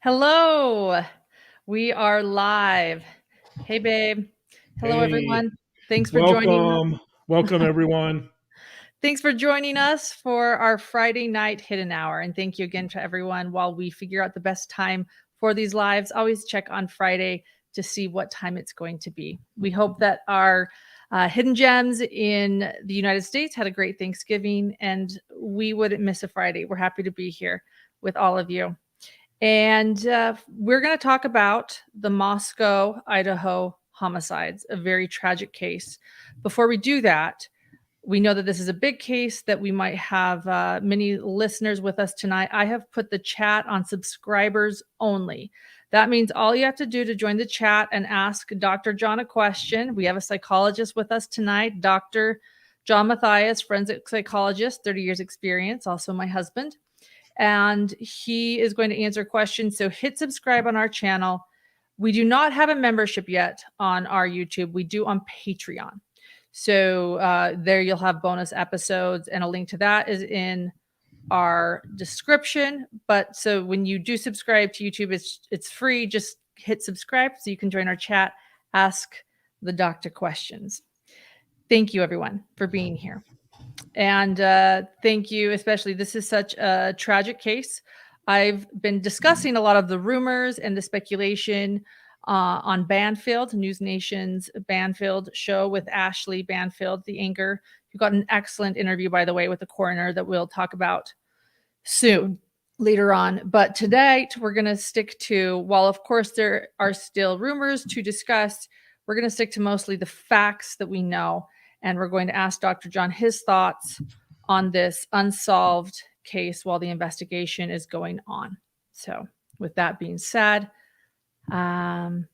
Hello. We are live. Hey, babe. Hello, Hey, everyone. Thanks for joining us. welcome. Welcome, everyone. Thanks for joining us for our Friday night hidden hour. And thank you again to everyone. While we figure out the best time for these lives, always check on Friday to see what time it's going to be. We hope that our hidden gems in the United States had a great Thanksgiving and we wouldn't miss a Friday. We're happy to be here with all of you. And we're going to talk about the Moscow, Idaho homicides, a very tragic case. Before we do that, we know that this is a big case, that we might have many listeners with us tonight. I have put the chat on subscribers only. That means all you have to do to join the chat and ask Dr. John a question. We have a psychologist with us tonight, Dr. John Matthias, forensic psychologist, 30 years experience, also my husband. And he is going to answer questions. So hit subscribe on our channel. We do not have a membership yet on our YouTube. We do on Patreon. So there you'll have bonus episodes, and a link to that is in our description. But so when you do subscribe to YouTube, it's free. Just hit subscribe so you can join our chat, ask the doctor questions. Thank you, everyone, for being here. And thank you, especially. This is such a tragic case. I've been discussing a lot of the rumors and the speculation on Banfield, News Nation's Banfield show with Ashley Banfield, the anchor, who got an excellent interview, by the way, with the coroner that we'll talk about soon later on. But tonight we're going to stick to, while of course there are still rumors to discuss, we're going to stick to mostly the facts that we know. And we're going to ask Dr. John his thoughts on this unsolved case while the investigation is going on. So with that being said, Dr.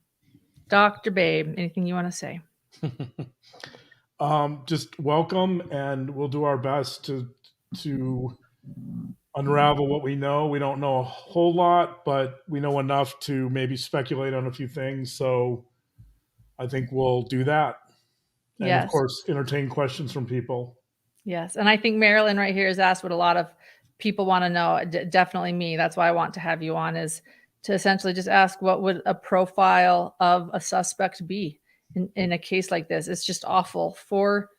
Babe, anything you want to say? Just welcome, and we'll do our best to unravel what we know. We don't know a whole lot, but we know enough to maybe speculate on a few things. So I think we'll do that. And of Yes. course, entertain questions from people. Yes. And I think Marilyn right here has asked what a lot of people want to know. Definitely me. That's why I want to have you on, is to essentially just ask, what would a profile of a suspect be in a case like this? It's just awful for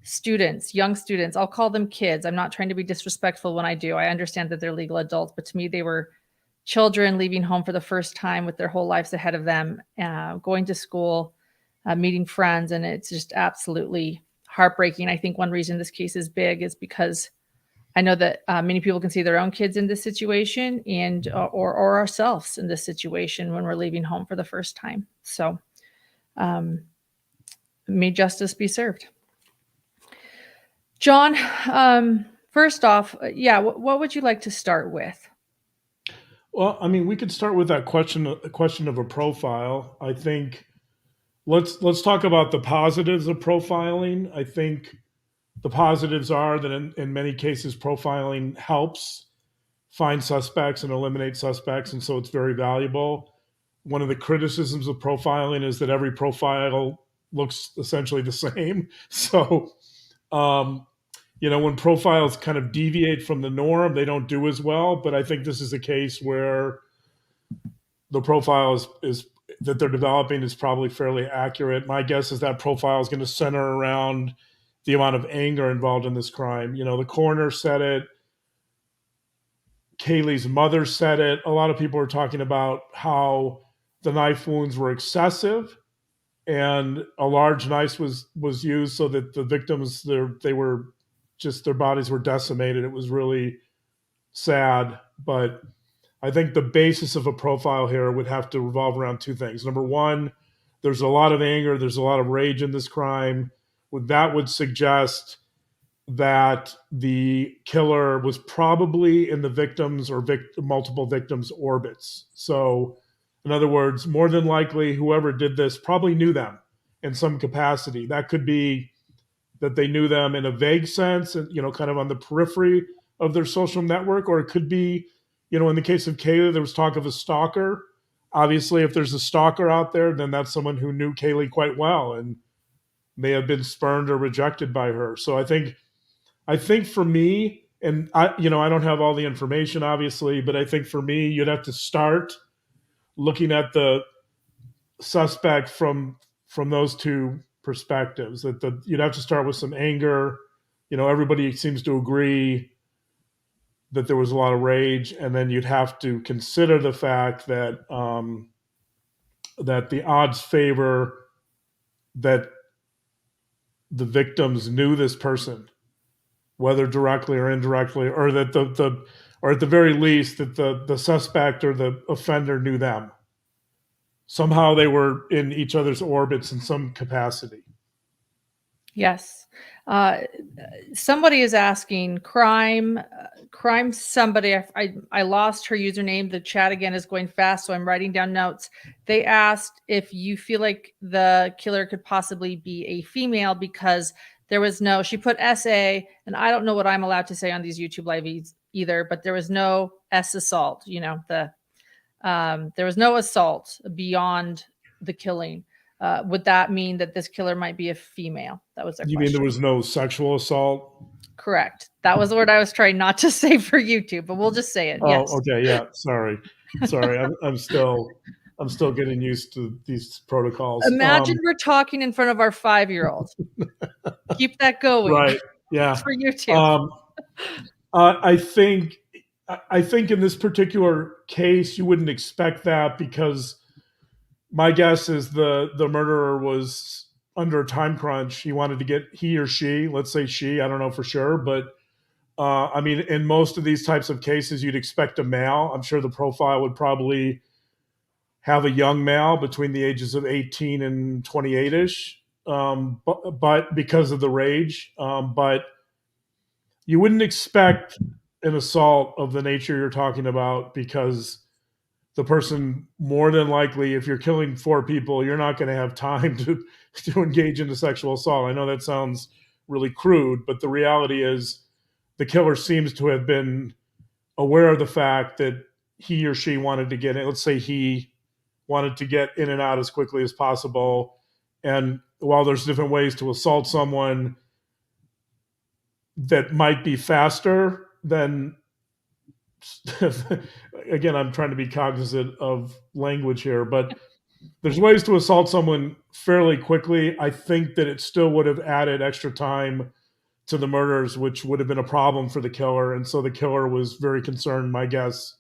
students, young students. I'll call them kids. I'm not trying to be disrespectful when I do. I understand that they're legal adults, but to me, they were children leaving home for the first time with their whole lives ahead of them, going to school, meeting friends. And it's just absolutely heartbreaking. I think one reason this case is big is because I know that many people can see their own kids in this situation, and or ourselves in this situation when we're leaving home for the first time. So may justice be served. John, first off, what would you like to start with? Well, I mean, we could start with that question of a profile. I think let's talk about the positives of profiling. I think the positives are that in many cases, profiling helps find suspects and eliminate suspects, and so it's very valuable. One of the criticisms of profiling is that every profile looks essentially the same. So, when profiles kind of deviate from the norm, they don't do as well. But I think this is a case where the profile is that they're developing is probably fairly accurate. My guess is that profile is going to center around the amount of anger involved in this crime. The coroner said it. Kaylee's mother said it. A lot of people are talking about how the knife wounds were excessive, and a large knife was used so that the victims their bodies were decimated. It was really sad, but I think the basis of a profile here would have to revolve around two things. Number one, there's a lot of anger, there's a lot of rage in this crime. That would suggest that the killer was probably in the victims or multiple victims' orbits. So, in other words, more than likely, whoever did this probably knew them in some capacity. That could be that they knew them in a vague sense, and kind of on the periphery of their social network, or it could be, in the case of Kaylee, there was talk of a stalker. Obviously, if there's a stalker out there, then that's someone who knew Kaylee quite well and may have been spurned or rejected by her. So I think for me, and I don't have all the information, obviously, but I think for me, you'd have to start looking at the suspect from those two perspectives. That you'd have to start with some anger. Everybody seems to agree that there was a lot of rage, and then you'd have to consider the fact that that the odds favor that the victims knew this person, whether directly or indirectly, or that or at the very least that the suspect or the offender knew them. Somehow they were in each other's orbits in some capacity. Yes. Somebody is asking crime somebody. I lost her username. The chat again is going fast, so I'm writing down notes. They asked if you feel like the killer could possibly be a female because there was no, she put SA, and I don't know what I'm allowed to say on these YouTube live either, but there was no S assault, there was no assault beyond the killing. Would that mean that this killer might be a female? That was their You question. mean there was no sexual assault? Correct. That was the word I was trying not to say for YouTube, but we'll just say it. Oh, yes. Okay. Yeah. Sorry. I'm still getting used to these protocols. Imagine we're talking in front of our 5-year-old. Keep that going. Right. Yeah. For YouTube. I think in this particular case, you wouldn't expect that because my guess is the murderer was under a time crunch. He wanted to get, he or she, let's say she, I don't know for sure, but I mean, in most of these types of cases, you'd expect a male. I'm sure the profile would probably have a young male between the ages of 18 and 28-ish, but because of the rage. But you wouldn't expect an assault of the nature you're talking about because the person, more than likely, if you're killing 4 people, you're not going to have time to engage in a sexual assault. I know that sounds really crude, but the reality is the killer seems to have been aware of the fact that he or she wanted to get in. Let's say he wanted to get in and out as quickly as possible. And while there's different ways to assault someone that might be faster than again, I'm trying to be cognizant of language here, but there's ways to assault someone fairly quickly. I think that it still would have added extra time to the murders, which would have been a problem for the killer. And so the killer was very concerned, my guess,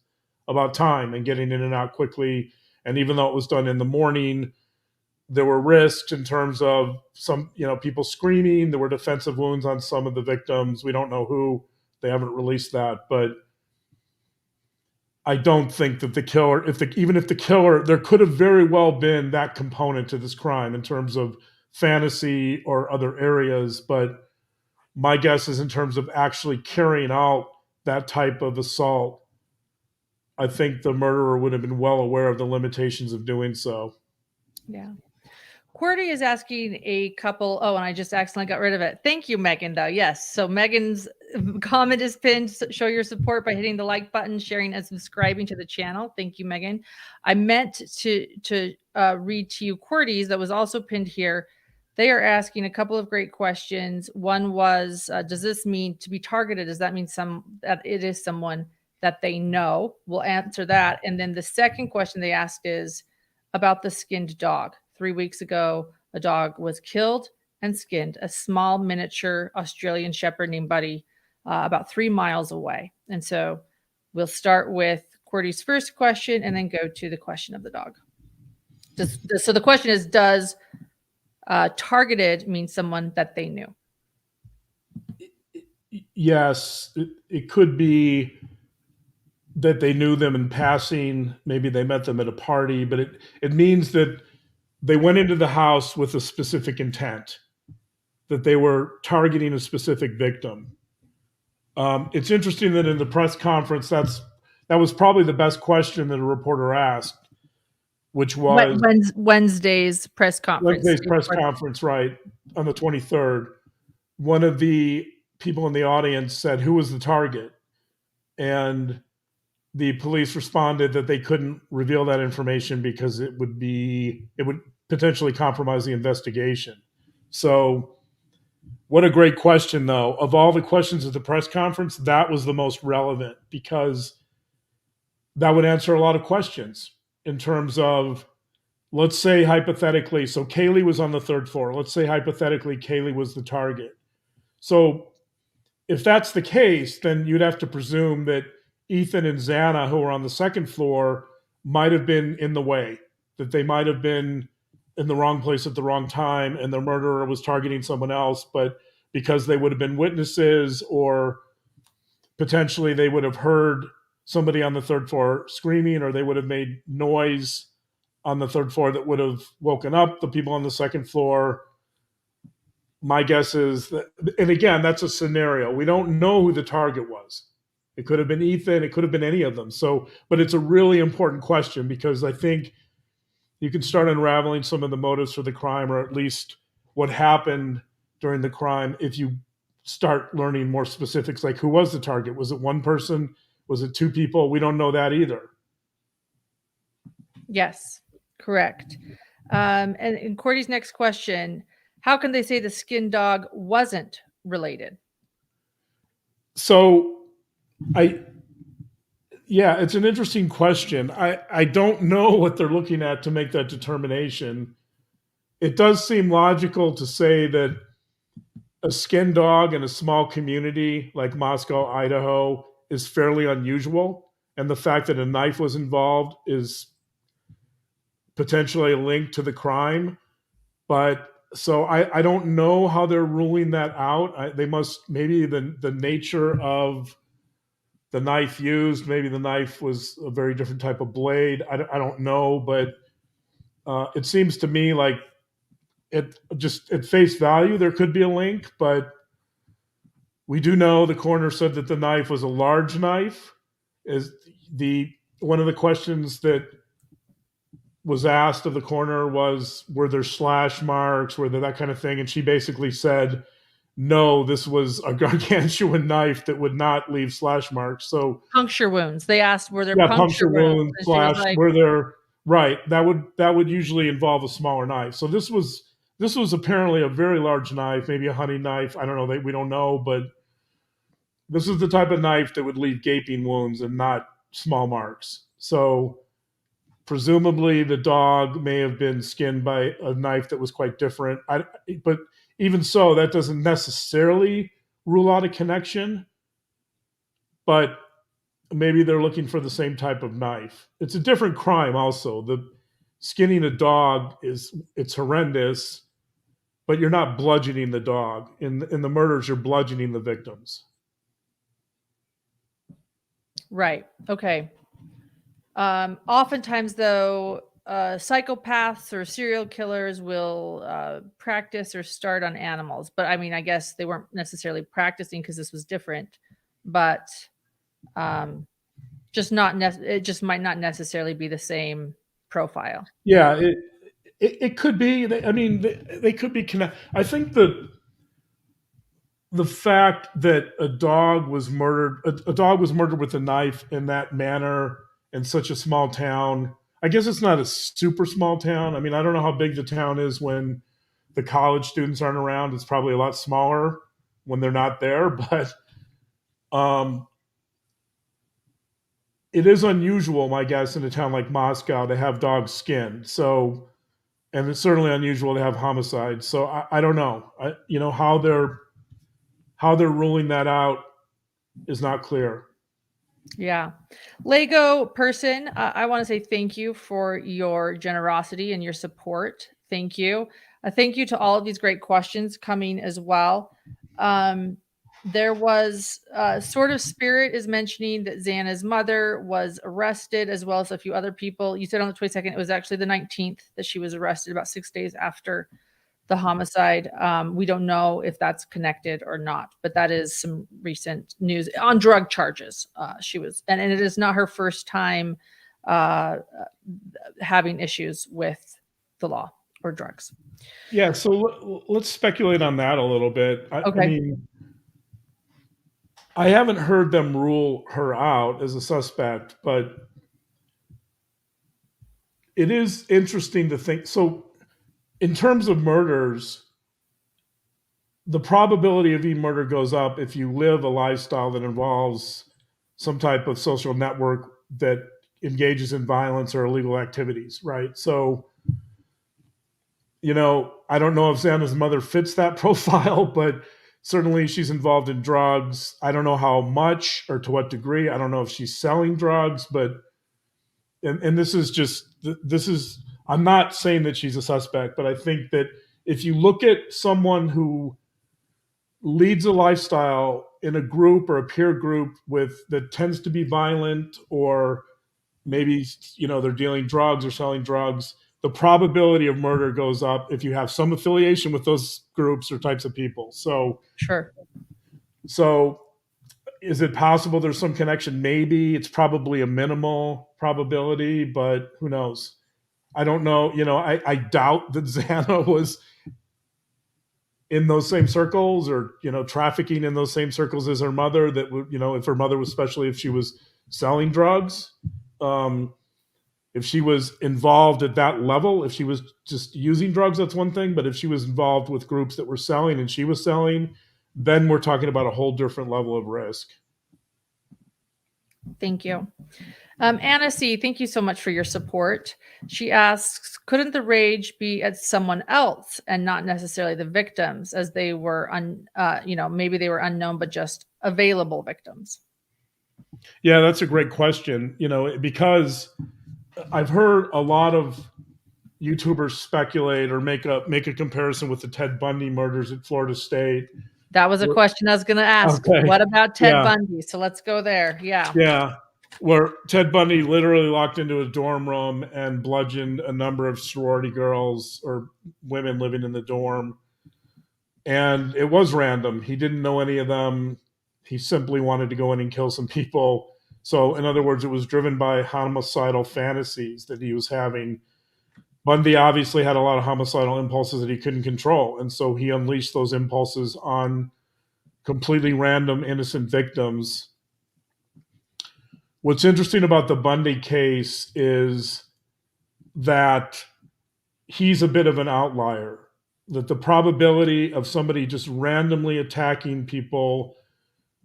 about time and getting in and out quickly. And even though it was done in the morning, there were risks in terms of some, people screaming. There were defensive wounds on some of the victims. We don't know who. They haven't released that, but I don't think that the killer, even if the killer, there could have very well been that component to this crime in terms of fantasy or other areas. But my guess is in terms of actually carrying out that type of assault, I think the murderer would have been well aware of the limitations of doing so. Yeah. QWERTY is asking a couple. Oh, and I just accidentally got rid of it. Thank you, Megan, though. Yes. So Megan's comment is pinned. Show your support by hitting the like button, sharing, and subscribing to the channel. Thank you, Megan. I meant to read to you QWERTY's that was also pinned here. They are asking a couple of great questions. One was, does this mean to be targeted? Does that mean that it is someone that they know? We'll answer that. And then the second question they asked is about the skinned dog. 3 weeks ago, a dog was killed and skinned, a small miniature Australian Shepherd named Bundy, about 3 miles away. And so we'll start with QWERTY's first question and then go to the question of the dog. So the question is, does targeted mean someone that they knew? Yes, it could be that they knew them in passing. Maybe they met them at a party, but it means that they went into the house with a specific intent, that they were targeting a specific victim. It's interesting that in the press conference, that was probably the best question that a reporter asked, which was Wednesday's press conference. Wednesday's press conference, right, on the 23rd. One of the people in the audience said, "Who was the target?" And the police responded that they couldn't reveal that information because it would potentially compromise the investigation. So what a great question, though. Of all the questions at the press conference, that was the most relevant because that would answer a lot of questions. in terms of, let's say hypothetically, so Kaylee was on the third floor. Let's say hypothetically Kaylee was the target. So if that's the case, then you'd have to presume that Ethan and Xana, who were on the second floor, might have been in the way, that they might have been in the wrong place at the wrong time, and the murderer was targeting someone else, but because they would have been witnesses, or potentially they would have heard somebody on the third floor screaming, or they would have made noise on the third floor that would have woken up the people on the second floor. My guess is that, and again, that's a scenario. We don't know who the target was. It could have been Ethan. It could have been any of them. So, but it's a really important question, because I think you can start unraveling some of the motives for the crime, or at least what happened during the crime, if you start learning more specifics, like who was the target? Was it one person? Was it two people? We don't know that either. Yes, correct. And Cordy's next question, how can they say the skin dog wasn't related? So yeah, it's an interesting question. I don't know what they're looking at to make that determination. It does seem logical to say that a skin dog in a small community like Moscow, Idaho, is fairly unusual. And the fact that a knife was involved is potentially a link to the crime. But so I don't know how they're ruling that out. They must, maybe the nature of the knife used, maybe the knife was a very different type of blade. I don't know, but it seems to me like it just at face value, there could be a link, but we do know the coroner said that the knife was a large knife. Is the one of the questions that was asked of the coroner was, were there slash marks, were there that kind of thing? And she basically said, no, this was a gargantuan knife that would not leave slash marks. So puncture wounds. They asked, were there puncture wounds slash, like, were there, right? That would usually involve a smaller knife. So this was apparently a very large knife, maybe a hunting knife. I don't know. We don't know, but this is the type of knife that would leave gaping wounds and not small marks. So presumably the dog may have been skinned by a knife that was quite different. But even so, that doesn't necessarily rule out a connection. But maybe they're looking for the same type of knife. It's a different crime also. The skinning a dog it's horrendous, but you're not bludgeoning the dog. In the murders, you're bludgeoning the victims. Right. Okay. Oftentimes, though, psychopaths or serial killers will practice or start on animals. But I mean, I guess they weren't necessarily practicing because this was different. But just not it just might not necessarily be the same profile. Yeah, it could be. I mean, they could be connected. I think the fact that a dog was murdered with a knife in that manner in such a small town. I guess it's not a super small town. I mean, I don't know how big the town is when the college students aren't around. It's probably a lot smaller when they're not there, but it is unusual, my guess, in a town like Moscow to have dogs skinned. So, and it's certainly unusual to have homicides. So I don't know. How they're ruling that out is not clear. Yeah. Lego person, I want to say thank you for your generosity and your support. Thank you. Thank you to all of these great questions coming as well. There was Sort of Spirit is mentioning that Xana's mother was arrested, as well as a few other people. You said on the 22nd, it was actually the 19th that she was arrested, about 6 days after the homicide. We don't know if that's connected or not, but that is some recent news on drug charges. She was, and it is not her first time having issues with the law or drugs. Yeah, so let's speculate on that a little bit. Okay. I mean, I haven't heard them rule her out as a suspect, but it is interesting to think. So, in terms of murders, the probability of murder goes up if you live a lifestyle that involves some type of social network that engages in violence or illegal activities, right? So, I don't know if Xana's mother fits that profile, but certainly she's involved in drugs. I don't know how much or to what degree. I don't know if she's selling drugs, but and I'm not saying that she's a suspect, but I think that if you look at someone who leads a lifestyle in a group or a peer group that tends to be violent, or maybe they're dealing drugs or selling drugs, the probability of murder goes up if you have some affiliation with those groups or types of people. So Sure. Is it possible there's some connection? Maybe. It's probably a minimal probability, but who knows? I don't know. I doubt that Xana was in those same circles, or trafficking in those same circles as her mother. That would, if her mother was, especially if she was selling drugs, if she was involved at that level. If she was just using drugs, that's one thing. But if she was involved with groups that were selling and she was selling, then we're talking about a whole different level of risk. Thank you. Anna C., thank you so much for your support. She asks, couldn't the rage be at someone else and not necessarily the victims, as they were, maybe they were unknown, but just available victims? Yeah, that's a great question. Because I've heard a lot of YouTubers speculate or make a comparison with the Ted Bundy murders at Florida State. That was a question I was going to ask. Okay. What about Ted Bundy? So let's go there. Yeah. Yeah. Where Ted Bundy literally locked into a dorm room and bludgeoned a number of sorority girls or women living in the dorm. And it was random. He didn't know any of them. He simply wanted to go in and kill some people. So, in other words, it was driven by homicidal fantasies that he was having. Bundy obviously had a lot of homicidal impulses that he couldn't control. And so he unleashed those impulses on completely random, innocent victims. What's interesting about the Bundy case is that he's a bit of an outlier, that the probability of somebody just randomly attacking people,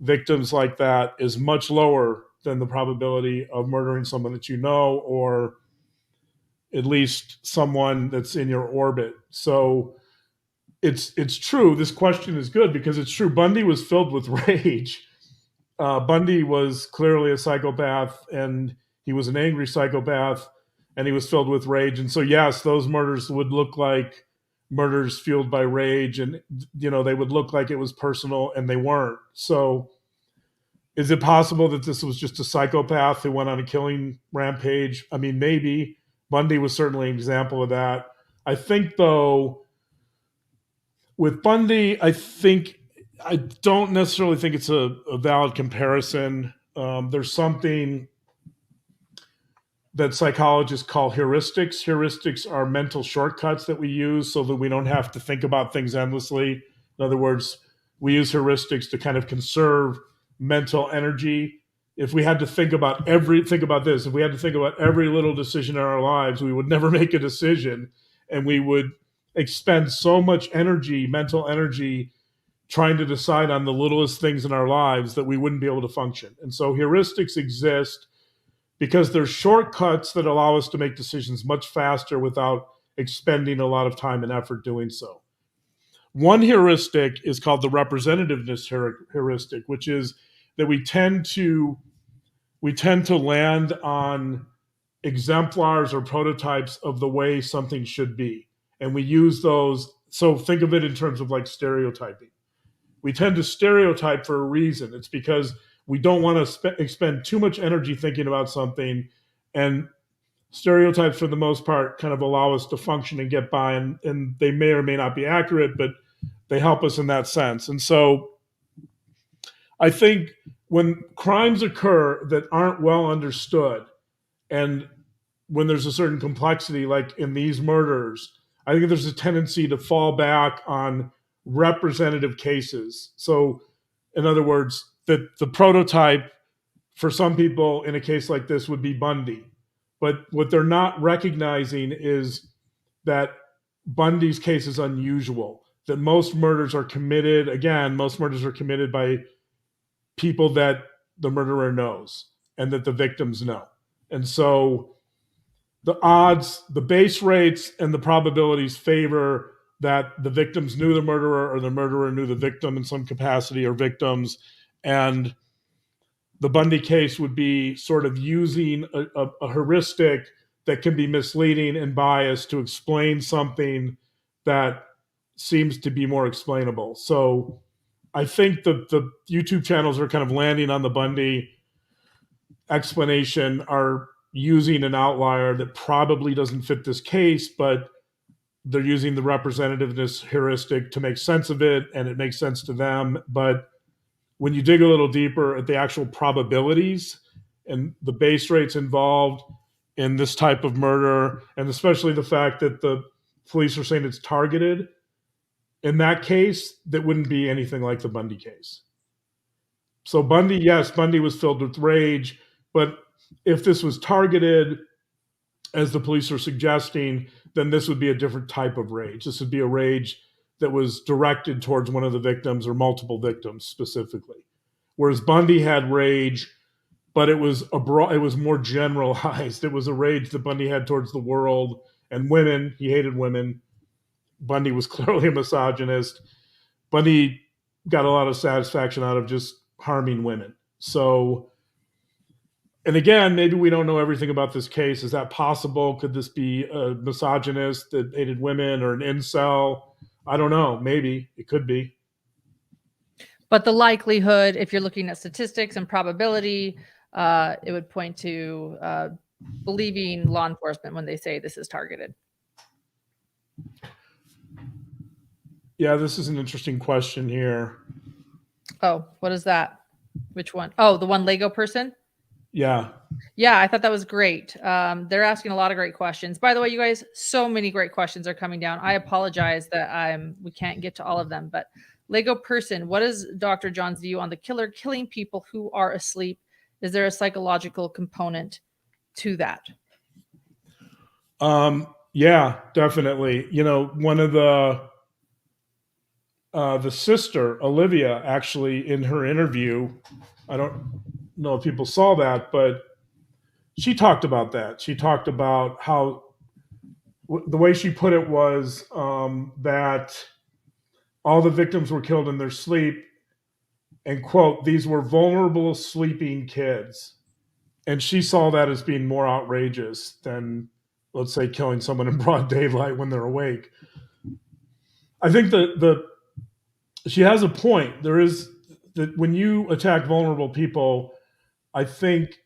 victims like that, is much lower than the probability of murdering someone that you know, or at least someone that's in your orbit. So it's true. This question is good because it's true. Bundy was filled with rage. Bundy was clearly a psychopath, and he was an angry psychopath, and he was filled with rage. And so, yes, those murders would look like murders fueled by rage, and they would look like it was personal, and they weren't. So is it possible that this was just a psychopath who went on a killing rampage? I mean, maybe. Bundy was certainly an example of that. I think, though, with Bundy, I don't necessarily think it's a valid comparison. There's something that psychologists call heuristics. Heuristics are mental shortcuts that we use so that we don't have to think about things endlessly. In other words, we use heuristics to kind of conserve mental energy. If we had to think about if we had to think about every little decision in our lives, we would never make a decision, and we would expend so much energy, mental energy, trying to decide on the littlest things in our lives that we wouldn't be able to function. And so heuristics exist because they're shortcuts that allow us to make decisions much faster without expending a lot of time and effort doing so. One heuristic is called the representativeness heuristic, which is that we tend to land on exemplars or prototypes of the way something should be. And we use those. So think of it in terms of like stereotyping. We tend to stereotype for a reason. It's because we don't want to expend too much energy thinking about something, and stereotypes, for the most part, kind of allow us to function and get by, and they may or may not be accurate, but they help us in that sense. And so I think when crimes occur that aren't well understood, and when there's a certain complexity, like in these murders, I think there's a tendency to fall back on representative cases. So, in other words, that the prototype for some people in a case like this would be Bundy. But what they're not recognizing is that Bundy's case is unusual, that most murders are committed by people that the murderer knows and that the victims know. And so the odds, the base rates, and the probabilities favor that the victims knew the murderer or the murderer knew the victim in some capacity or victims. And the Bundy case would be sort of using a heuristic that can be misleading and biased to explain something that seems to be more explainable. So I think the YouTube channels are kind of landing on the Bundy explanation, are using an outlier that probably doesn't fit this case, but they're using the representativeness heuristic to make sense of it, and it makes sense to them. But when you dig a little deeper at the actual probabilities and the base rates involved in this type of murder, and especially the fact that the police are saying it's targeted, in that case, that wouldn't be anything like the Bundy case. So Bundy, yes, Bundy was filled with rage, but if this was targeted, as the police are suggesting, then this would be a different type of rage. This would be a rage that was directed towards one of the victims or multiple victims specifically. Whereas Bundy had rage, but it was more generalized. It was a rage that Bundy had towards the world and women. He hated women. Bundy was clearly a misogynist. Bundy got a lot of satisfaction out of just harming women. So, and again, maybe we don't know everything about this case. Is that possible? Could this be a misogynist that hated women or an incel? I don't know. Maybe it could be. But the likelihood, if you're looking at statistics and probability, it would point to believing law enforcement when they say this is targeted. Yeah, this is an interesting question here. Oh, what is that? Which one? Oh, the one Lego person? Yeah. Yeah, I thought that was great. They're asking a lot of great questions. By the way, you guys, so many great questions are coming down. I apologize that we can't get to all of them, but Lego person, what is Dr. John's view on the killer killing people who are asleep? Is there a psychological component to that? Yeah, definitely. You know, one of the sister, Olivia, actually in her interview, I don't know if people saw that, but she talked about that. She talked about how the way she put it was that all the victims were killed in their sleep, and quote, these were vulnerable sleeping kids. And she saw that as being more outrageous than, let's say, killing someone in broad daylight when they're awake. I think that she has a point. There is that when you attack vulnerable people, I think,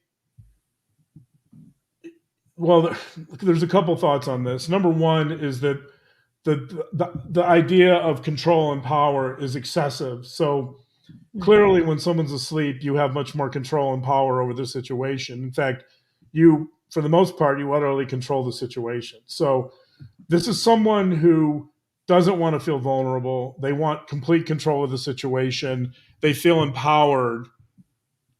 well, there's a couple thoughts on this. Number one is that the idea of control and power is excessive. So clearly when someone's asleep, you have much more control and power over the situation. In fact, you, for the most part, you utterly control the situation. So this is someone who doesn't want to feel vulnerable. They want complete control of the situation. They feel empowered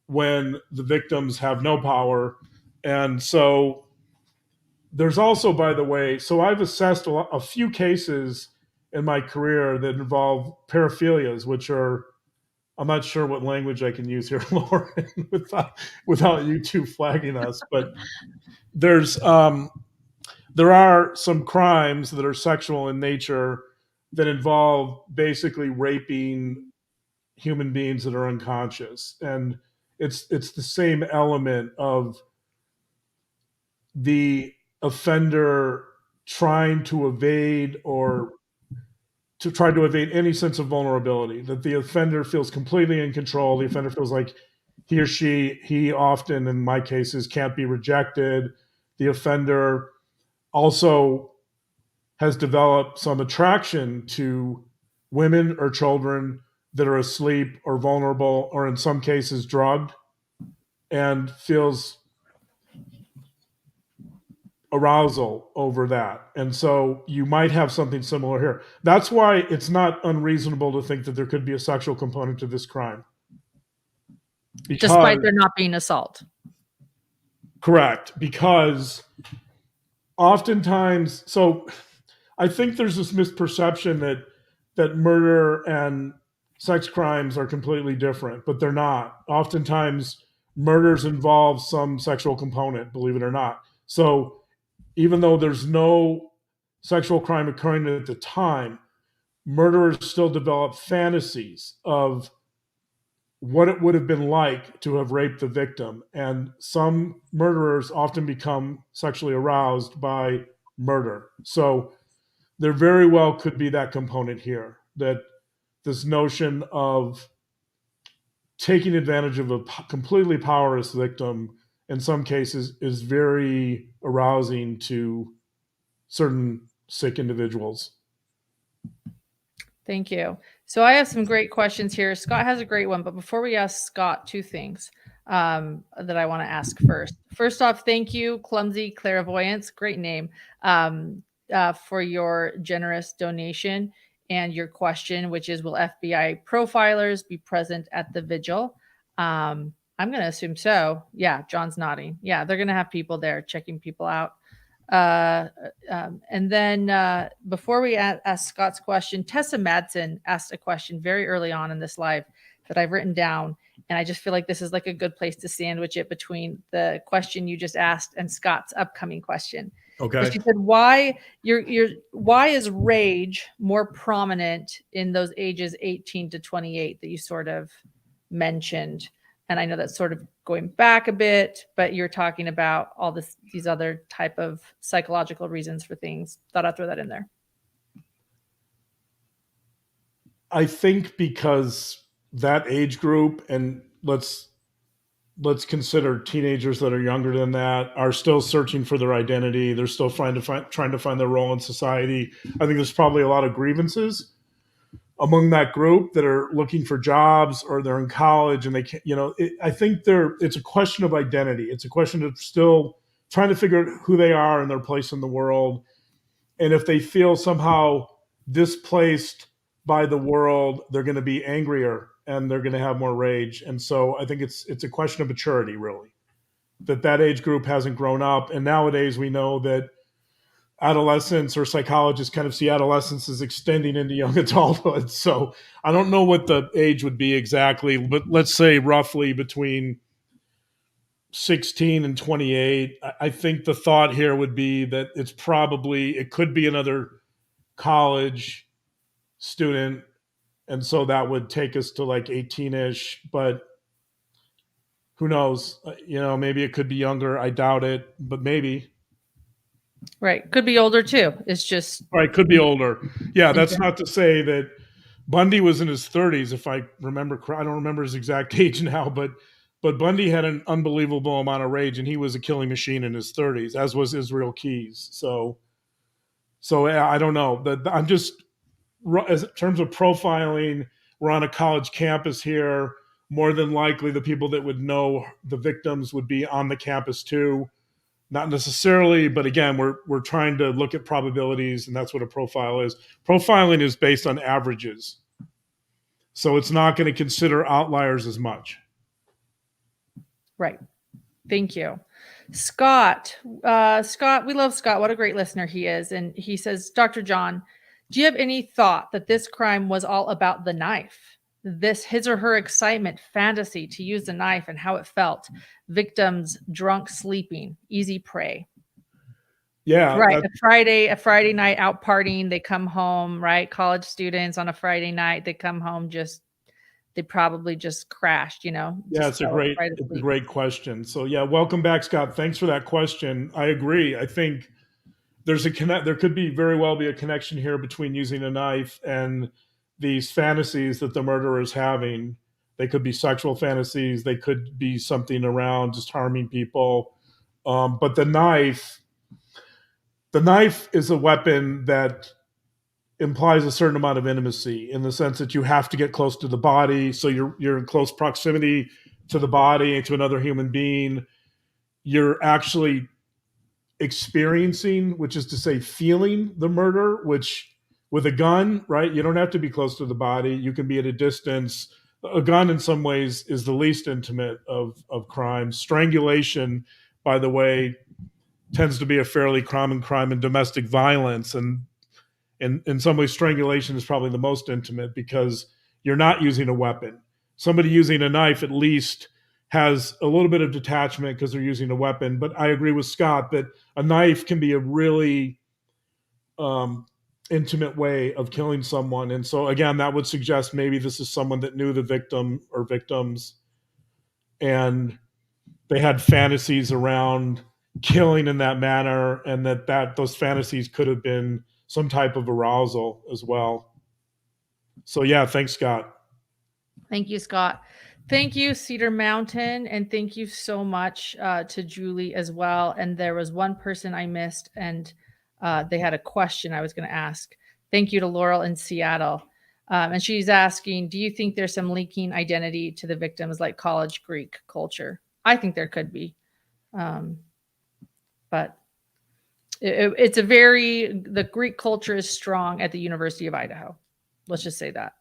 when the victims have no power. And so there's also, by the way, so I've assessed a few cases in my career that involve paraphilias, which are, I'm not sure what language I can use here, Lauren, without you two flagging us, but there are some crimes that are sexual in nature that involve basically raping human beings that are unconscious, and it's the same element of the offender trying to evade any sense of vulnerability, that the offender feels completely in control. The offender feels like he often, in my cases, can't be rejected. The offender also has developed some attraction to women or children that are asleep or vulnerable, or in some cases drugged, and feels arousal over that. And so you might have something similar here. That's why it's not unreasonable to think that there could be a sexual component to this crime. Despite there not being assault. Correct. Because oftentimes, so I think there's this misperception that murder and sex crimes are completely different, but they're not. Oftentimes murders involve some sexual component, believe it or not. So even though there's no sexual crime occurring at the time, murderers still develop fantasies of what it would have been like to have raped the victim. And some murderers often become sexually aroused by murder. So there very well could be that component here, that this notion of taking advantage of a completely powerless victim in some cases is very arousing to certain sick individuals. Thank you. So I have some great questions here. Scott has a great one, but before we ask Scott, two things that I want to ask first. First off, thank you, Clumsy Clairvoyance, great name, for your generous donation and your question, which is, will FBI profilers be present at the vigil? I'm going to assume so. Yeah, John's nodding. Yeah, they're going to have people there checking people out. And then before we ask Scott's question, Tessa Madsen asked a question very early on in this live that I've written down, and I just feel like this is like a good place to sandwich it between the question you just asked and Scott's upcoming question. Okay. So she said, why is rage more prominent in those ages 18 to 28 that you sort of mentioned? And I know that's sort of going back a bit, but you're talking about all these other type of psychological reasons for things. Thought I'd throw that in there. I think because that age group, and let's consider teenagers that are younger than that, are still searching for their identity. They're still trying to find their role in society. I think there's probably a lot of grievances among that group that are looking for jobs, or they're in college and they can't, I think it's a question of identity. It's a question of still trying to figure out who they are and their place in the world. And if they feel somehow displaced by the world, they're going to be angrier and they're going to have more rage. And so I think it's a question of maturity, really, that age group hasn't grown up. And nowadays we know that adolescence, or psychologists kind of see adolescence as extending into young adulthood. So I don't know what the age would be exactly, but let's say roughly between 16 and 28. I think the thought here would be that it could be another college student. And so that would take us to like 18-ish, but who knows? Maybe it could be younger. I doubt it, but maybe. Right. Could be older too. It's just. Right. Could be older. Yeah. That's not to say that Bundy was in his 30s, if I remember. I don't remember his exact age now, but Bundy had an unbelievable amount of rage, and he was a killing machine in his 30s, as was Israel Keys. So I don't know. I'm just, as in terms of profiling, we're on a college campus here. More than likely, the people that would know the victims would be on the campus too. Not necessarily, but again, we're trying to look at probabilities, and that's what a profile is. Profiling is based on averages. So it's not going to consider outliers as much. Right. Thank you. Scott, we love Scott. What a great listener he is. And he says, Dr. John, do you have any thought that this crime was all about the knife? His or her excitement, fantasy to use the knife and how it felt. Victims drunk, sleeping, easy prey. Yeah. Right. A Friday night out partying. They come home, right? College students on a Friday night, they come home they probably just crashed, Yeah, it's a great question. So yeah, welcome back, Scott. Thanks for that question. I agree. I think there could very well be a connection here between using a knife and these fantasies that the murderer is having. They could be sexual fantasies. They could be something around just harming people. But the knife is a weapon that implies a certain amount of intimacy, in the sense that you have to get close to the body. So you're in close proximity to the body and to another human being. You're actually experiencing, which is to say feeling the murder, which with a gun, right? You don't have to be close to the body. You can be at a distance. A gun in some ways is the least intimate of crimes. Strangulation, by the way, tends to be a fairly common crime in domestic violence. And in some ways, strangulation is probably the most intimate because you're not using a weapon. Somebody using a knife at least has a little bit of detachment because they're using a weapon. But I agree with Scott that a knife can be a really intimate way of killing someone. And so again, that would suggest maybe this is someone that knew the victim or victims, and they had fantasies around killing in that manner, and that those fantasies could have been some type of arousal as well. So yeah, thanks, Scott. Thank you, Scott. Thank you, Cedar Mountain, and thank you so much to Julie as well. And there was one person I missed, and they had a question I was going to ask. Thank you to Laurel in Seattle. And she's asking, do you think there's some linking identity to the victims like college Greek culture? I think there could be. But it's the Greek culture is strong at the University of Idaho. Let's just say that.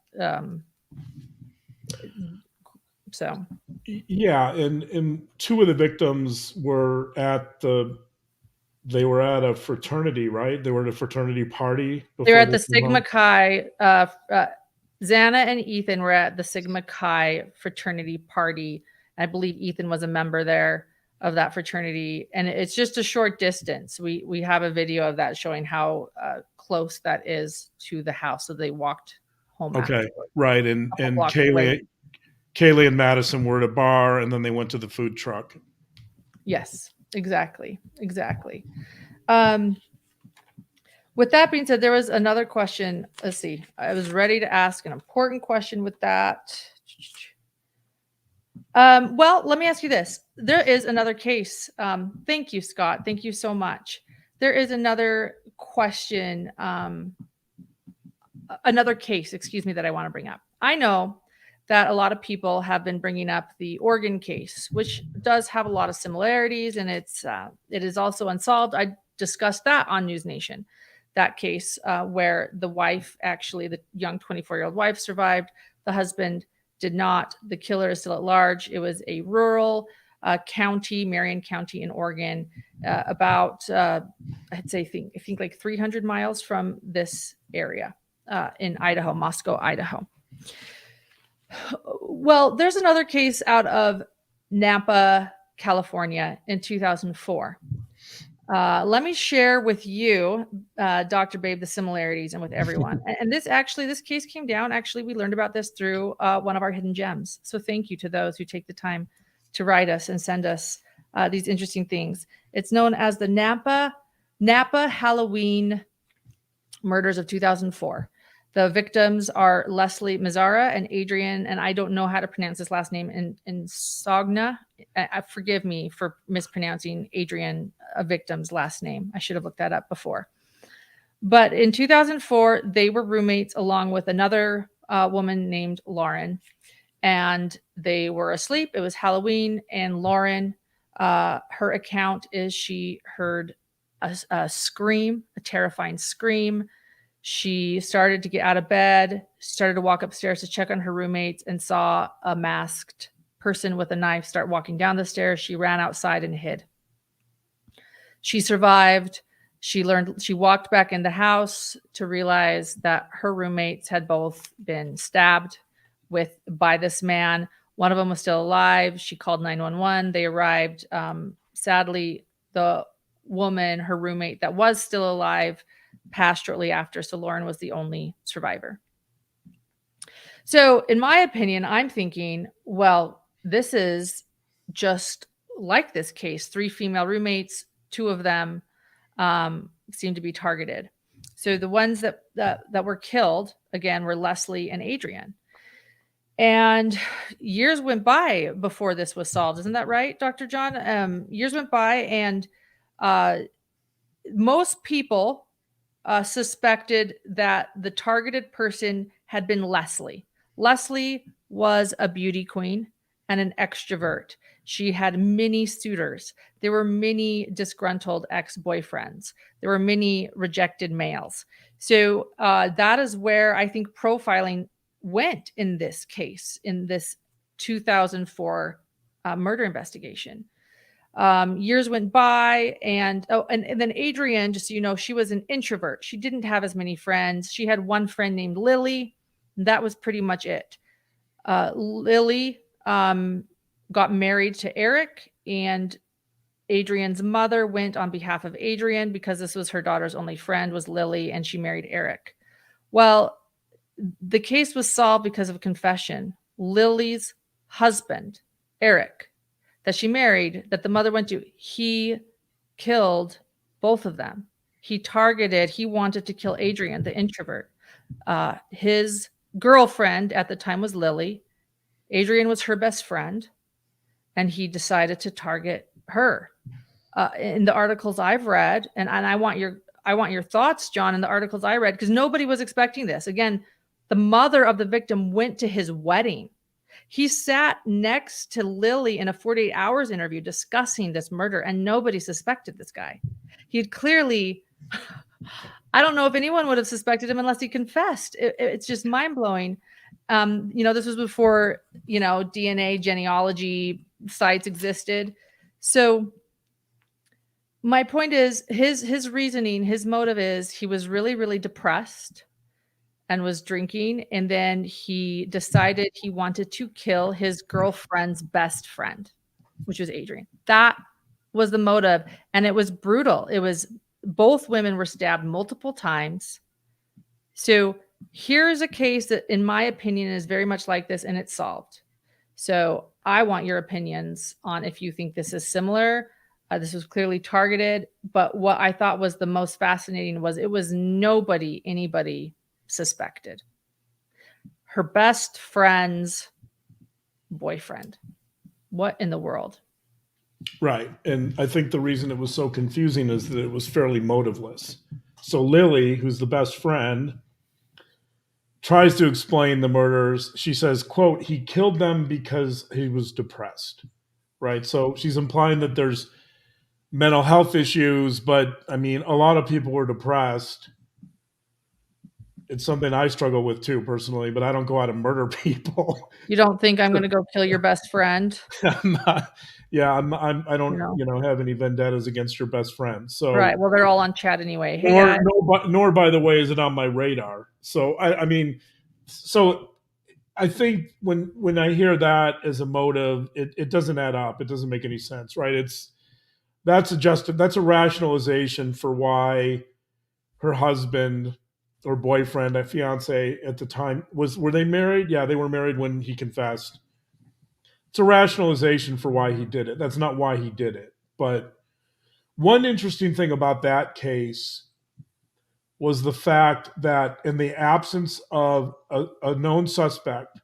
So yeah, and two of the victims were at a fraternity, right? They were at a fraternity party. They were at the Sigma Chi. Xana and Ethan were at the Sigma Chi fraternity party. I believe Ethan was a member there of that fraternity, and it's just a short distance. We have a video of that showing how close that is to the house. So they walked home. Okay, afterwards. right, and Kaylee and Madison were at a bar, and then they went to the food truck. Yes, exactly. With that being said, there was another question. Let's see. I was ready to ask an important question with that. Well, let me ask you this. There is another case. Thank you, Scott. Thank you so much. There is another question, another case, that I want to bring up. I know that a lot of people have been bringing up the Oregon case, which does have a lot of similarities, and it is also unsolved. I discussed that on News Nation, that case where the wife, actually the young 24-year-old wife, survived. The husband did not. The killer is still at large. It was a rural county, Marion County in Oregon, about I think like 300 miles from this area in Idaho, Moscow, Idaho. Well, there's another case out of Napa, California in 2004. Let me share with you, Dr. Babe, the similarities, and with everyone. And this case came down. Actually, we learned about this through one of our hidden gems. So thank you to those who take the time to write us and send us these interesting things. It's known as the Napa Halloween murders of 2004. The victims are Leslie Mazzara and Adrian, and I don't know how to pronounce this last name, in Sogna. Forgive me for mispronouncing Adrian, a victim's last name. I should have looked that up before. But in 2004, they were roommates along with another woman named Lauren, and they were asleep. It was Halloween, and Lauren, her account is she heard a scream, a terrifying scream. She started to get out of bed, started to walk upstairs to check on her roommates, and saw a masked person with a knife start walking down the stairs. She ran outside and hid. She survived. She walked back in the house to realize that her roommates had both been stabbed by this man. One of them was still alive. She called 911. They arrived. Sadly, the woman, her roommate that was still alive, passed shortly after. So Lauren was the only survivor. So in my opinion, I'm thinking, well, this is just like this case. 3 female roommates, 2 of them seem to be targeted. So the ones that were killed, again, were Leslie and Adrian. And years went by before this was solved. Isn't that right, Dr. John? Years went by, and most people suspected that the targeted person had been Leslie. Leslie was a beauty queen and an extrovert. She had many suitors. There were many disgruntled ex-boyfriends. There were many rejected males. So that is where I think profiling went in this case, in this 2004 murder investigation. Years went by, and then Adrian, just so you know, she was an introvert. She didn't have as many friends. She had one friend named Lily. And that was pretty much it. Lily got married to Eric, and Adrian's mother went on behalf of Adrian because this was her daughter's only friend, was Lily, and she married Eric. Well, the case was solved because of confession. Lily's husband, Eric, that she married, that the mother went to, he killed both of them. He wanted to kill Adrian, the introvert. His girlfriend at the time was Lily. Adrian was her best friend, and he decided to target her. In the articles I've read, and I want your thoughts, John, in the articles I read, because nobody was expecting this. Again, the mother of the victim went to his wedding. He sat next to Lily in a 48 hours interview discussing this murder, and nobody suspected this guy. He had clearly, I don't know if anyone would have suspected him unless he confessed. It's just mind-blowing. This was before, DNA genealogy sites existed. So my point is, his reasoning, his motive is he was really, really depressed and was drinking. And then he decided he wanted to kill his girlfriend's best friend, which was Adrian. That was the motive. And it was brutal. Both women were stabbed multiple times. So here's a case that, in my opinion, is very much like this, and it's solved. So I want your opinions on if you think this is similar. This was clearly targeted, but what I thought was the most fascinating was it was anybody suspected. Her best friend's boyfriend. What in the world? Right. And I think the reason it was so confusing is that it was fairly motiveless. So Lily, who's the best friend, tries to explain the murders. She says, quote, he killed them because he was depressed. Right. So she's implying that there's mental health issues, but I mean, a lot of people were depressed. It's something I struggle with too, personally, but I don't go out and murder people. You don't think I'm going to go kill your best friend? I'm not, I don't, have any vendettas against your best friend. So right. Well, they're all on chat anyway. Hey, nor, by the way, is it on my radar. So I think when I hear that as a motive, it doesn't add up. It doesn't make any sense, right? That's a rationalization for why her husband or boyfriend, a fiance at the time, were they married? Yeah, they were married when he confessed. It's a rationalization for why he did it. That's not why he did it. But one interesting thing about that case was the fact that in the absence of a known suspect,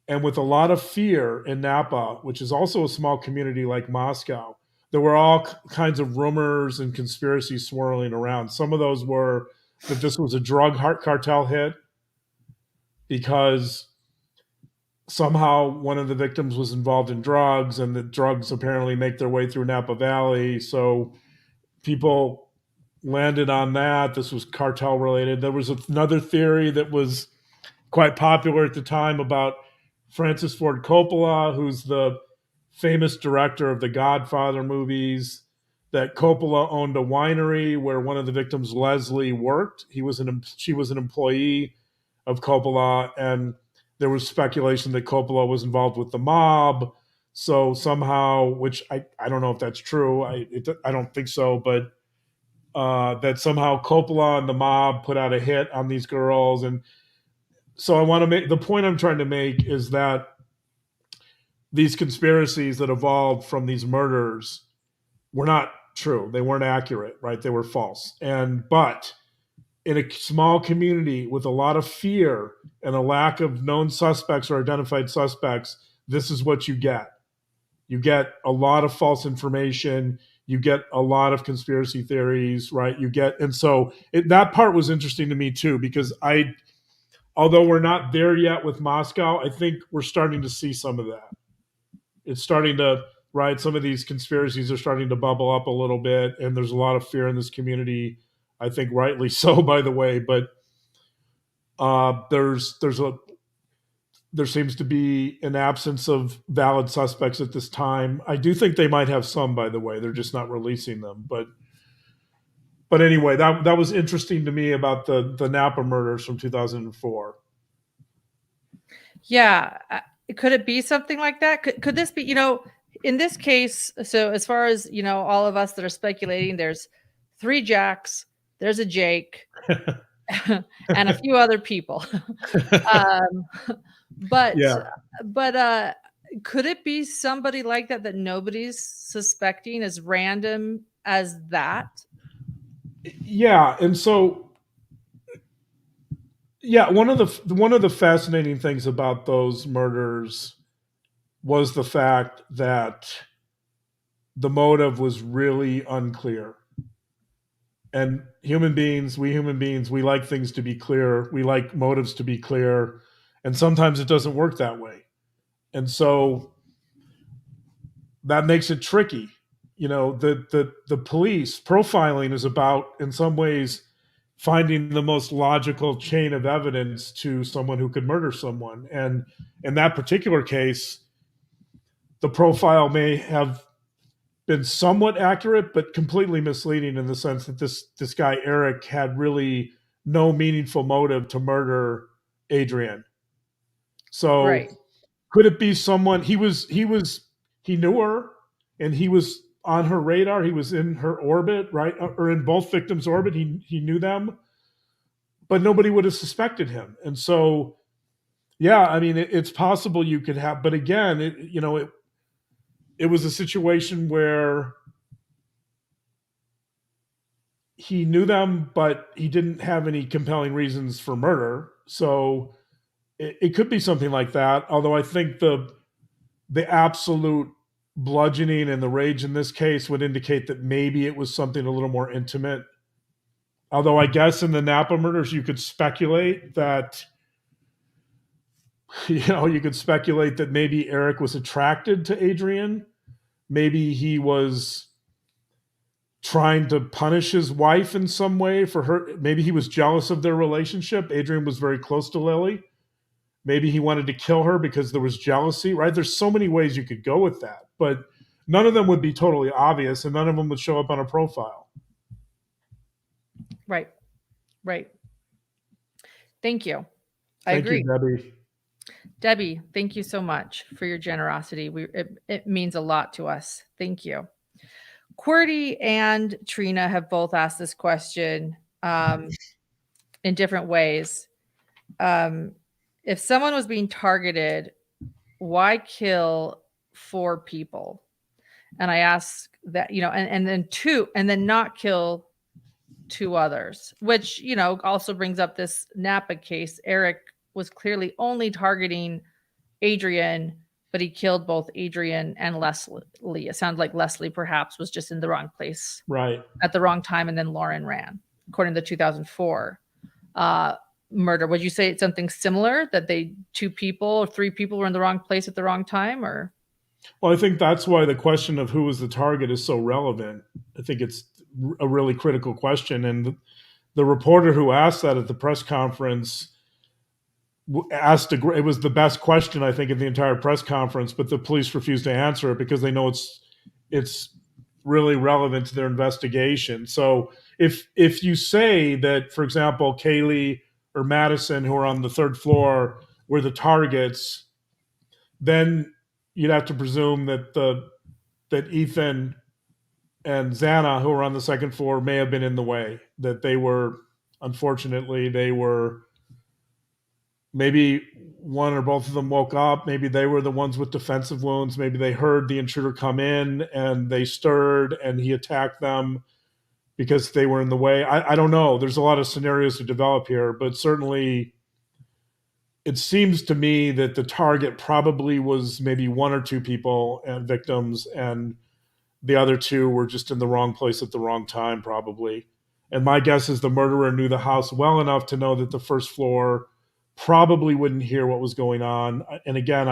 and with a lot of fear in Napa, which is also a small community like Moscow, there were all kinds of rumors and conspiracies swirling around. Some of those were that this was a drug cartel hit because somehow one of the victims was involved in drugs, and the drugs apparently make their way through Napa Valley. So people landed on that. This was cartel related. There was another theory that was quite popular at the time about Francis Ford Coppola, who's the famous director of the Godfather movies, that Coppola owned a winery where one of the victims, Leslie, worked. She was an employee of Coppola, and there was speculation that Coppola was involved with the mob. So somehow, which I don't know if that's true. I don't think so, but that somehow Coppola and the mob put out a hit on these girls. And so the point I'm trying to make is that these conspiracies that evolved from these murders were not true. They weren't accurate, right? They were false. But in a small community with a lot of fear and a lack of known suspects or identified suspects, this is what you get. You get a lot of false information. You get a lot of conspiracy theories, right? That part was interesting to me too, because although we're not there yet with Moscow, I think we're starting to see some of that. It's starting to, right? Some of these conspiracies are starting to bubble up a little bit, and there's a lot of fear in this community. I think rightly so, by the way. But there seems to be an absence of valid suspects at this time. I do think they might have some, by the way. They're just not releasing them. But anyway, that was interesting to me about the Napa murders from 2004. Yeah. Could it be something like that? Could this be, in this case, so as far as, all of us that are speculating, there's 3 Jacks, there's a Jake, and a few other people. Um, but Yeah. but could it be somebody like that that nobody's suspecting, as random as that? Yeah. And so, yeah, one of the fascinating things about those murders was the fact that the motive was really unclear. And we human beings, we like things to be clear. We like motives to be clear. And sometimes it doesn't work that way. And so that makes it tricky. The police profiling is about, in some ways, finding the most logical chain of evidence to someone who could murder someone. And in that particular case, the profile may have been somewhat accurate, but completely misleading in the sense that this guy Eric had really no meaningful motive to murder Adrian. So Right. could it be someone he knew her and he was on her radar, he was in her orbit, right? Or in both victims' orbit, he knew them, but nobody would have suspected him. And so, yeah, I mean, it's possible you could have, but again, it was a situation where he knew them, but he didn't have any compelling reasons for murder. So it could be something like that. Although I think the absolute bludgeoning and the rage in this case would indicate that maybe it was something a little more intimate. Although I guess in the Napa murders, you could speculate that maybe Eric was attracted to Adrian. Maybe he was trying to punish his wife in some way for her. Maybe he was jealous of their relationship. Adrian was very close to Lily. Maybe he wanted to kill her because there was jealousy, right? There's so many ways you could go with that, but none of them would be totally obvious and none of them would show up on a profile. Right. Thank you. I Thank agree. you, Debbie. Debbie, thank you so much for your generosity. It means a lot to us. Thank you. QWERTY and Trina have both asked this question in different ways. If someone was being targeted, why kill 4 people? And I ask that, and then not kill 2 others, which, also brings up this Napa case. Eric was clearly only targeting Adrian, but he killed both Adrian and Leslie. It sounds like Leslie perhaps was just in the wrong place, right, at the wrong time, and then Lauren ran, according to the 2004 murder. Would you say it's something similar, that 2 people or 3 people were in the wrong place at the wrong time? Or well, I think that's why the question of who was the target is so relevant. I think it's a really critical question, and the reporter who asked that at the press conference it was the best question, I think, in the entire press conference, but the police refused to answer it because they know it's really relevant to their investigation. So if you say that, for example, Kaylee or Madison, who are on the 3rd floor, were the targets, then you'd have to presume that Ethan and Xana, who were on the 2nd floor, may have been in the way. That unfortunately, maybe one or both of them woke up. Maybe they were the ones with defensive wounds. Maybe they heard the intruder come in and they stirred and he attacked them because they were in the way. I don't know. There's a lot of scenarios to develop here, but certainly it seems to me that the target probably was maybe 1 or 2 people and victims, and the other 2 were just in the wrong place at the wrong time, probably. And my guess is the murderer knew the house well enough to know that the 1st floor probably wouldn't hear what was going on. And again,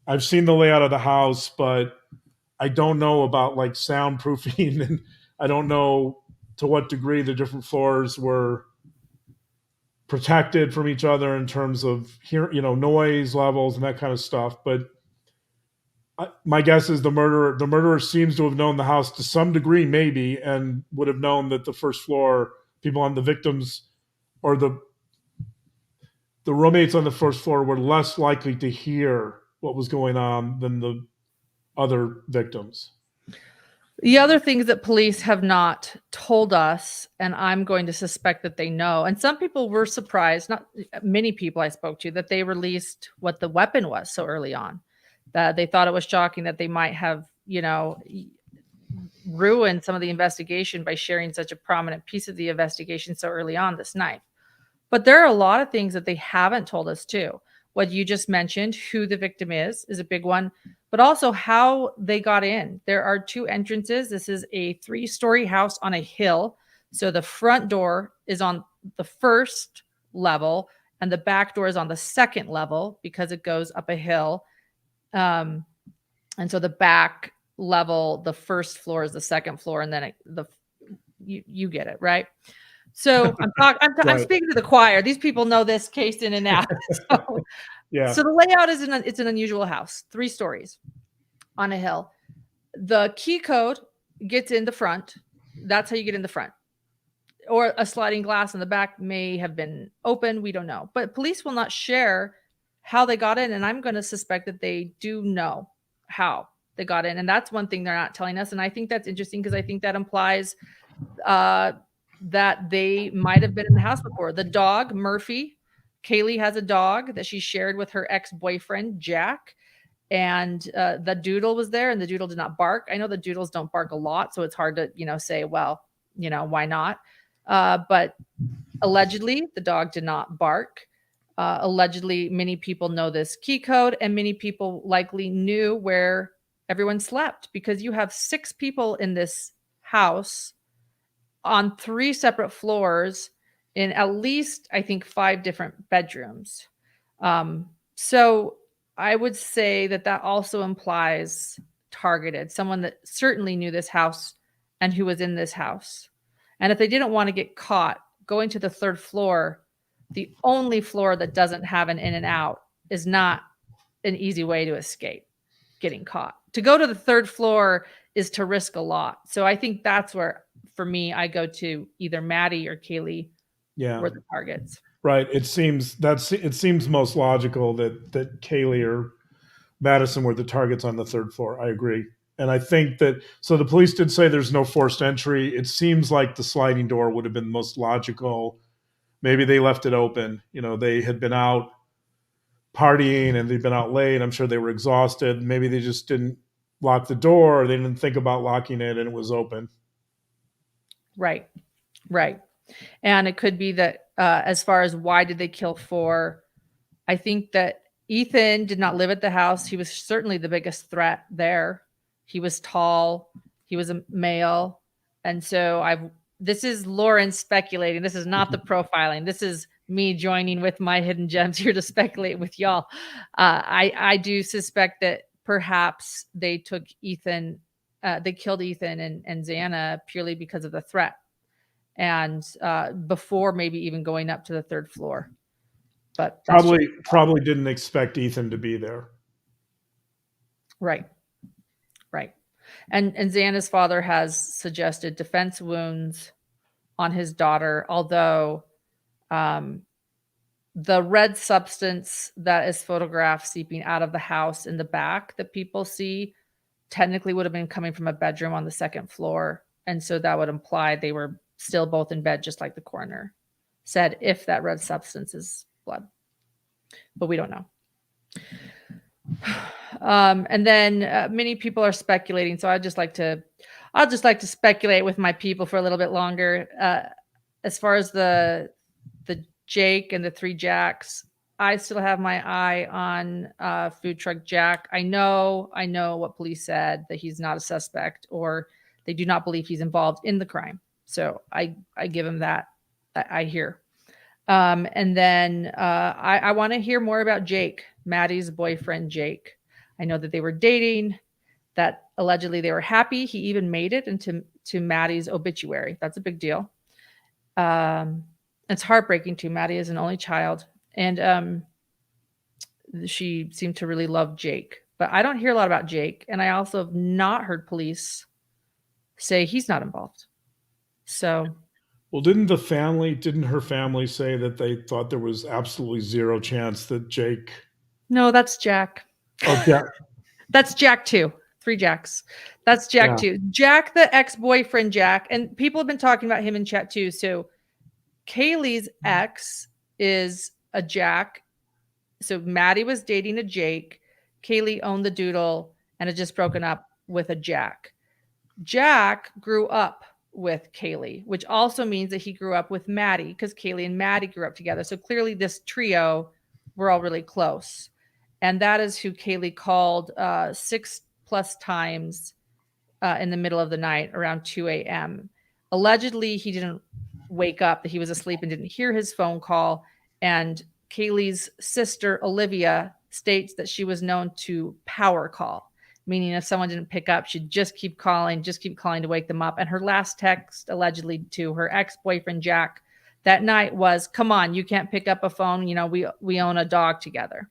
I've seen the layout of the house, but I don't know about like soundproofing, and I don't know to what degree the different floors were protected from each other in terms of noise levels and that kind of stuff. But my guess is the murderer seems to have known the house to some degree, maybe, and would have known that the 1st floor people on the victims or the roommates on the first floor were less likely to hear what was going on than the other victims. The other things that police have not told us, and I'm going to suspect that they know, and some people were surprised, not many people I spoke to, that they released what the weapon was so early on. That they thought it was shocking that they might have, ruined some of the investigation by sharing such a prominent piece of the investigation so early on, this knife. But there are a lot of things that they haven't told us too. What you just mentioned, who the victim is a big one, but also how they got in. There are two entrances. This is a 3-story house on a hill. So the front door is on the first level and the back door is on the second level because it goes up a hill. And so the back level, the first floor is the second floor, and then you get it, right? So I'm Right. speaking to the choir. These people know this case in and out. Yeah. So the layout is it's an unusual house, 3 stories on a hill. The key code gets in the front. That's how you get in the front. Or a sliding glass in the back may have been open. We don't know. But police will not share how they got in. And I'm going to suspect that they do know how they got in. And that's one thing they're not telling us. And I think that's interesting because I think that implies that they might have been in the house before. The dog, Murphy, Kaylee has a dog that she shared with her ex-boyfriend, Jack. And the doodle was there and the doodle did not bark. I know the doodles don't bark a lot, so it's hard to, say, well, why not? But allegedly, the dog did not bark. Allegedly, many people know this key code and many people likely knew where everyone slept because you have 6 people in this house on 3 separate floors in at least, I think, 5 different bedrooms. So I would say that also implies targeted, someone that certainly knew this house and who was in this house. And if they didn't want to get caught going to the 3rd floor, the only floor that doesn't have an in and out is not an easy way to escape getting caught. To go to the 3rd floor is to risk a lot. So I think that's where, for me, I go to either Maddie or Kaylee were the targets. Right. It seems most logical that Kaylee or Madison were the targets on the 3rd floor. I agree. And I think that, so the police did say there's no forced entry. It seems like the sliding door would have been most logical. Maybe they left it open. They had been out partying and they'd been out late. I'm sure they were exhausted. Maybe they just didn't lock the door or they didn't think about locking it and it was open. Right. And it could be that as far as why did they kill 4, I think that Ethan did not live at the house. He was certainly the biggest threat there. He was tall. He was a male. And so this is Lauren speculating. This is not the profiling. This is me joining with my hidden gems here to speculate with y'all. I do suspect that perhaps they took Ethan, they killed Ethan and Xana purely because of the threat. And before maybe even going up to the 3rd floor. But probably didn't expect Ethan to be there. Right. And Xana's father has suggested defense wounds on his daughter, although the red substance that is photographed seeping out of the house in the back that people see technically would have been coming from a bedroom on the 2nd floor. And so that would imply they were still both in bed, just like the coroner said, if that red substance is blood. But we don't know. And then many people are speculating. So I'll just like to speculate with my people for a little bit longer. As far as the Jake and the 3 Jacks, I still have my eye on food truck Jack. I know what police said, that he's not a suspect or they do not believe he's involved in the crime. So I give him that. I hear. And then I want to hear more about Jake, Maddie's boyfriend, Jake. I know that they were dating, that allegedly they were happy. He even made it into Maddie's obituary. That's a big deal. It's heartbreaking too. Maddie is an only child. And she seemed to really love Jake. But I don't hear a lot about Jake. And I also have not heard police say he's not involved. So Well, didn't her family say that they thought there was absolutely zero chance that Jake? No, that's Jack. Oh, Jack. That's Jack too. 3 Jacks. That's Jack too. Jack, the ex-boyfriend Jack, and people have been talking about him in chat too. So Kaylee's ex is a Jack. So Maddie was dating a Jake. Kaylee owned the Doodle and had just broken up with a Jack. Jack grew up with Kaylee, which also means that he grew up with Maddie because Kaylee and Maddie grew up together. So clearly this trio were all really close. And that is who Kaylee called 6+ times in the middle of the night around 2 a.m. Allegedly, he didn't wake up, that he was asleep and didn't hear his phone call. And Kaylee's sister, Olivia, states that she was known to power call, meaning if someone didn't pick up, she'd just keep calling to wake them up. And her last text, allegedly to her ex-boyfriend, Jack, that night was, "Come on, you can't pick up a phone. You know, we own a dog together."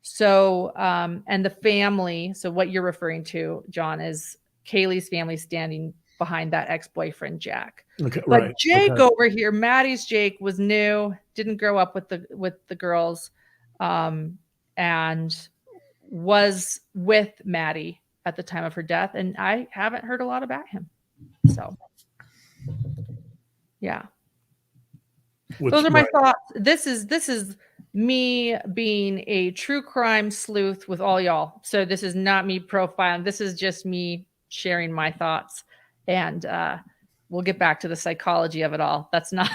So, and the family, so what you're referring to, John, is Kaylee's family standing behind that ex-boyfriend, Jack. Okay, but right. Jake over here, Maddie's Jake, was new, didn't grow up with the girls, and was with Maddie at the time of her death. And I haven't heard a lot about him. So, yeah. Those are my thoughts. This is me being a true crime sleuth with all y'all. So this is not me profiling. This is just me sharing my thoughts. And we'll get back to the psychology of it all. That's not,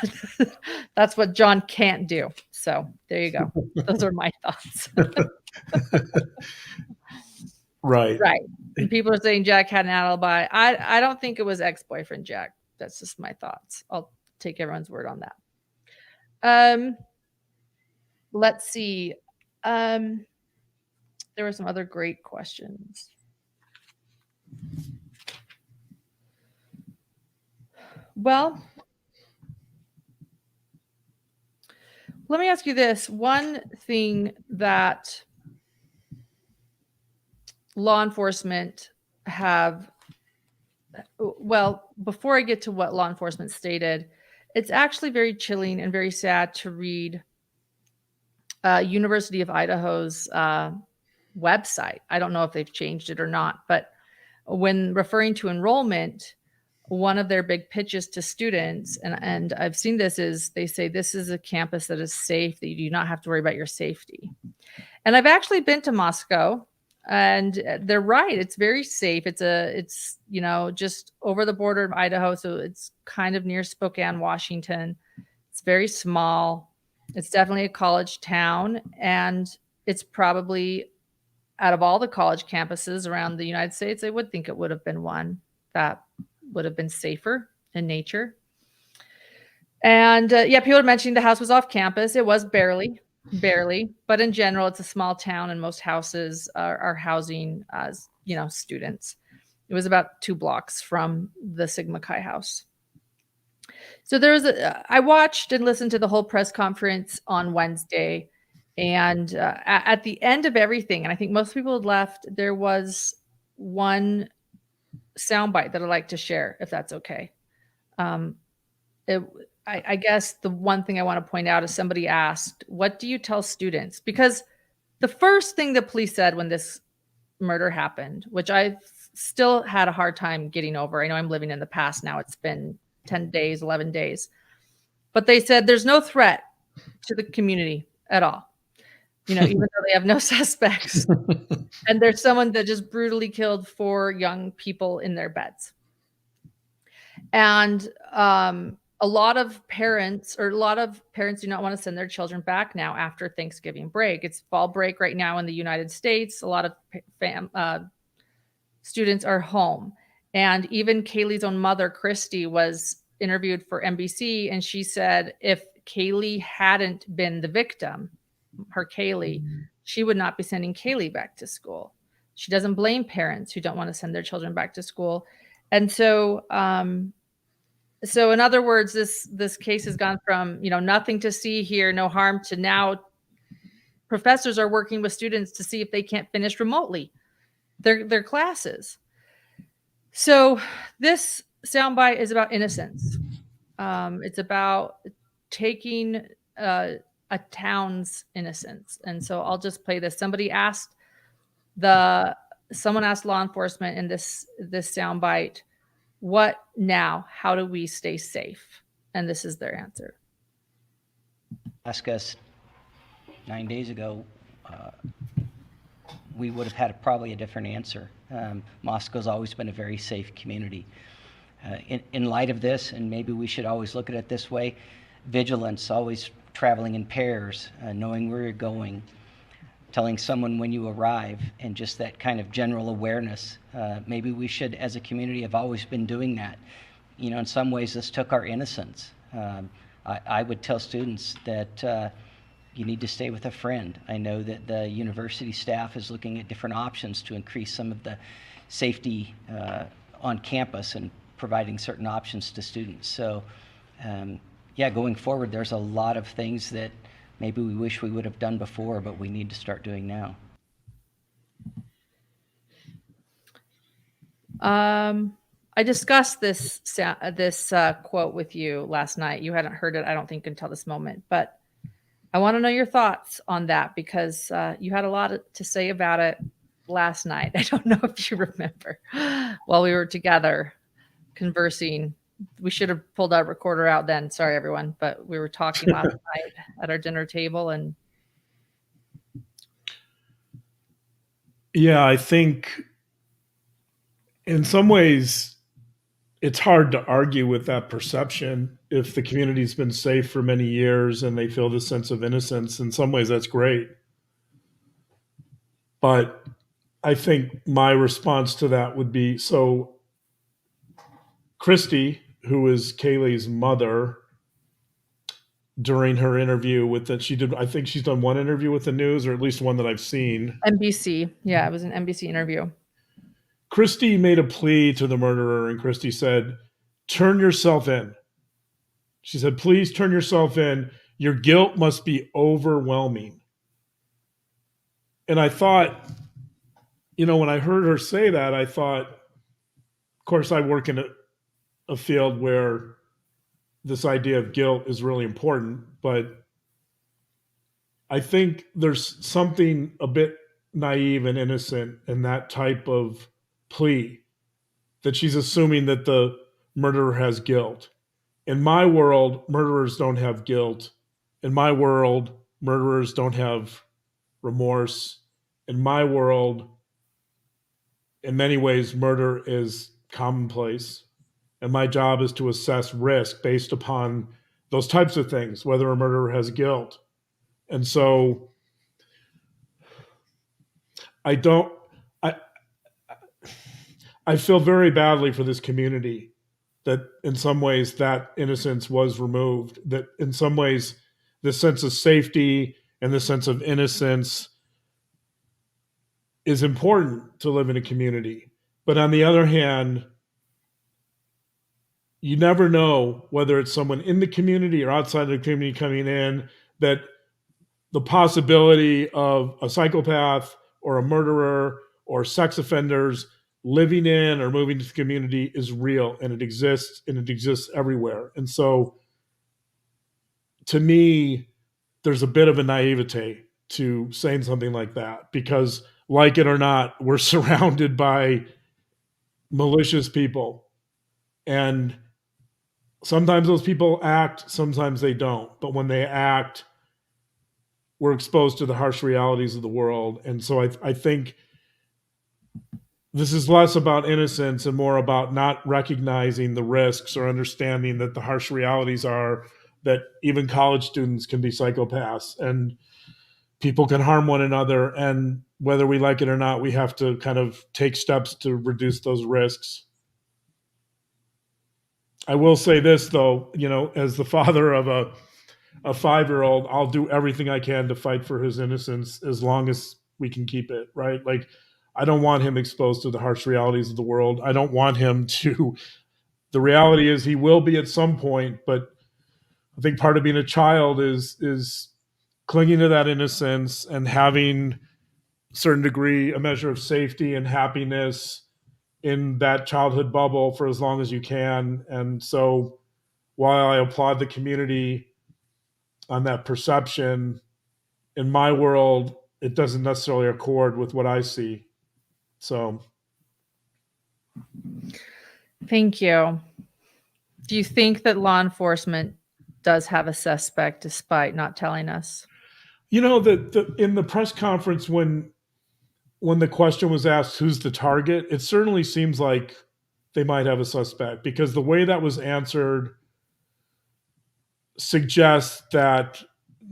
that's what John can't do. So there you go. Those are my thoughts. Right. Right. And people are saying Jack had an alibi. I don't think it was ex-boyfriend Jack. That's just my thoughts. I'll take everyone's word on that. Let's see. There were some other great questions. Well, let me ask you this. One thing that law enforcement have, well, before I get to what law enforcement stated, it's actually very chilling and very sad to read University of Idaho's website. I don't know if they've changed it or not, but when referring to enrollment, one of their big pitches to students, and I've seen this, is they say this is a campus that is safe, that you do not have to worry about your safety. And I've actually been to Moscow, and they're right. It's very safe. It's you know, just over the border of Idaho, so it's kind of near Spokane, Washington. It's very small. It's definitely a college town, and it's probably, out of all the college campuses around the United States, I would think it would have been one that would have been safer in nature. And yeah, people are mentioning the house was off campus. It was barely, but in general, it's a small town, and most houses are housing, you know, students. It was about 2 blocks from the Sigma Chi house. So I watched and listened to the whole press conference on Wednesday, and at the end of everything, and I think most people had left, there was one soundbite that I'd like to share, if that's okay. I guess the one thing I want to point out is somebody asked, "What do you tell students?" Because the first thing the police said when this murder happened, which I still had a hard time getting over. I know I'm living in the past now. It's been 10 days, 11 days. But they said there's no threat to the community at all. You know, even though they have no suspects. And there's someone that just brutally killed 4 young people in their beds. And a lot of parents do not want to send their children back now after Thanksgiving break. It's fall break right now in the United States. A lot of students are home. And even Kaylee's own mother, Christy, was interviewed for NBC, and she said if Kaylee hadn't been the victim, her Kaylee, she would not be sending Kaylee back to school. She doesn't blame parents who don't want to send their children back to school. And so, so in other words, this case has gone from, you know, nothing to see here, no harm, to now professors are working with students to see if they can't finish remotely their classes. So this soundbite is about innocence. It's about taking a town's innocence. And so I'll just play this. Someone asked law enforcement in this soundbite, "What now? How do we stay safe?" And this is their answer. Ask us 9 days ago, we would have had probably a different answer. Moscow's always been a very safe community. In light of this, and maybe we should always look at it this way, vigilance, always traveling in pairs, knowing where you're going, telling someone when you arrive, and just that kind of general awareness. Maybe we should, as a community, have always been doing that. You know, in some ways, this took our innocence. I would tell students that you need to stay with a friend. I know that the university staff is looking at different options to increase some of the safety on campus and providing certain options to students. So, yeah, going forward, there's a lot of things that maybe we wish we would have done before, but we need to start doing now. I discussed this quote with you last night. You hadn't heard it, I don't think, until this moment, but I want to know your thoughts on that because you had a lot to say about it last night. I don't know if you remember while we were together conversing. We should have pulled our recorder out then. Sorry, everyone, but we were talking last night at our dinner table. And yeah, I think in some ways it's hard to argue with that perception. If the community's been safe for many years and they feel this sense of innocence, in some ways that's great. But I think my response to that would be, so Christy, who is Kaylee's mother, during her interview with that, I think she's done one interview with the news, or at least one that I've seen. NBC. Yeah, it was an NBC interview. Christy made a plea to the murderer, and Christy said, "Turn yourself in." She said, "Please turn yourself in. Your guilt must be overwhelming." And I thought, when I heard her say that, I thought, of course, I work in a field where this idea of guilt is really important, but I think there's something a bit naive and innocent in that type of plea, that she's assuming that the murderer has guilt. In my world, murderers don't have guilt. In my world, murderers don't have remorse. In my world, in many ways, murder is commonplace. And my job is to assess risk based upon those types of things, whether a murderer has guilt. And so I feel very badly for this community that in some ways that innocence was removed, that in some ways the sense of safety and the sense of innocence is important to live in a community. But on the other hand, you never know whether it's someone in the community or outside of the community coming in, that the possibility of a psychopath or a murderer or sex offenders living in or moving to the community is real, and it exists everywhere. And so to me, there's a bit of a naivete to saying something like that, because like it or not, we're surrounded by malicious people, and sometimes those people act, sometimes they don't. But when they act, we're exposed to the harsh realities of the world. And so I think this is less about innocence and more about not recognizing the risks or understanding that the harsh realities are that even college students can be psychopaths and people can harm one another. And whether we like it or not, we have to kind of take steps to reduce those risks. I will say this, though, as the father of a 5-year-old, I'll do everything I can to fight for his innocence as long as we can keep it, right? Like, I don't want him exposed to the harsh realities of the world. I don't want him to, the reality is he will be at some point, but I think part of being a child is clinging to that innocence and having a certain degree, a measure of safety and happiness in that childhood bubble for as long as you can. And so while I applaud the community on that perception, in my world, it doesn't necessarily accord with what I see. So, Thank you. Do you think that law enforcement does have a suspect despite not telling us? you know, in the press conference when the question was asked, who's the target, it certainly seems like they might have a suspect, because the way that was answered suggests that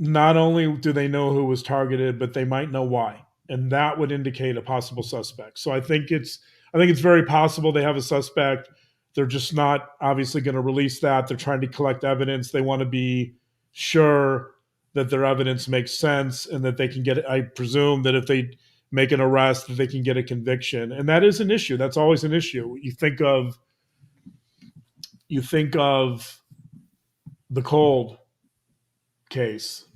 not only do they know who was targeted, but they might know why. And that would indicate a possible suspect. So I think it's very possible they have a suspect. They're just not obviously going to release that. They're trying to collect evidence. They want to be sure that their evidence makes sense and that they can get, I presume that if they make an arrest, that they can get a conviction. And that is an issue. That's always an issue. You think of the Cold case.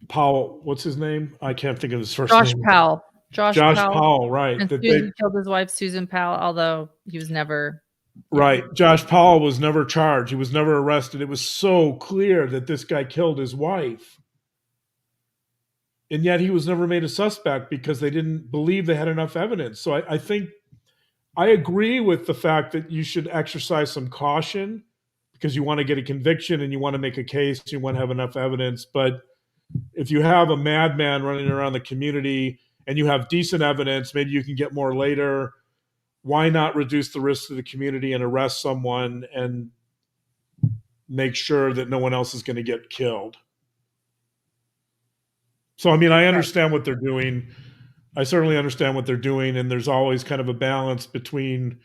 Powell, what's his name? I can't think of his first Josh name. Powell. Josh Powell, right. And Susan killed his wife, Susan Powell, although he was never. Right. Josh Powell was never charged. He was never arrested. It was so clear that this guy killed his wife. And yet he was never made a suspect because they didn't believe they had enough evidence. So I think I agree with the fact that you should exercise some caution because you want to get a conviction and you want to make a case, you want to have enough evidence. But if you have a madman running around the community and you have decent evidence, maybe you can get more later. Why not reduce the risk to the community and arrest someone and make sure that no one else is going to get killed? So, I mean, I understand what they're doing. I certainly understand what they're doing. And there's always kind of a balance between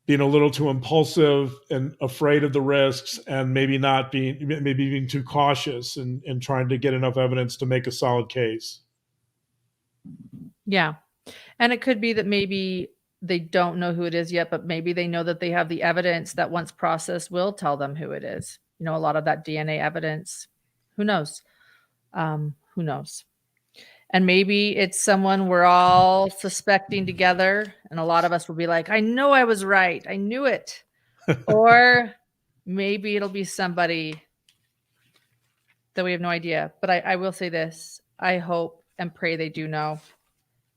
being a little too impulsive and afraid of the risks and maybe being too cautious and trying to get enough evidence to make a solid case. Yeah. And it could be that maybe they don't know who it is yet, but maybe they know that they have the evidence that once processed will tell them who it is. You know, a lot of that DNA evidence. Who knows? Who knows? And maybe it's someone we're all suspecting together. And a lot of us will be like, I know I was right. I knew it. Or maybe it'll be somebody that we have no idea. But I will say this. I hope and pray they do know.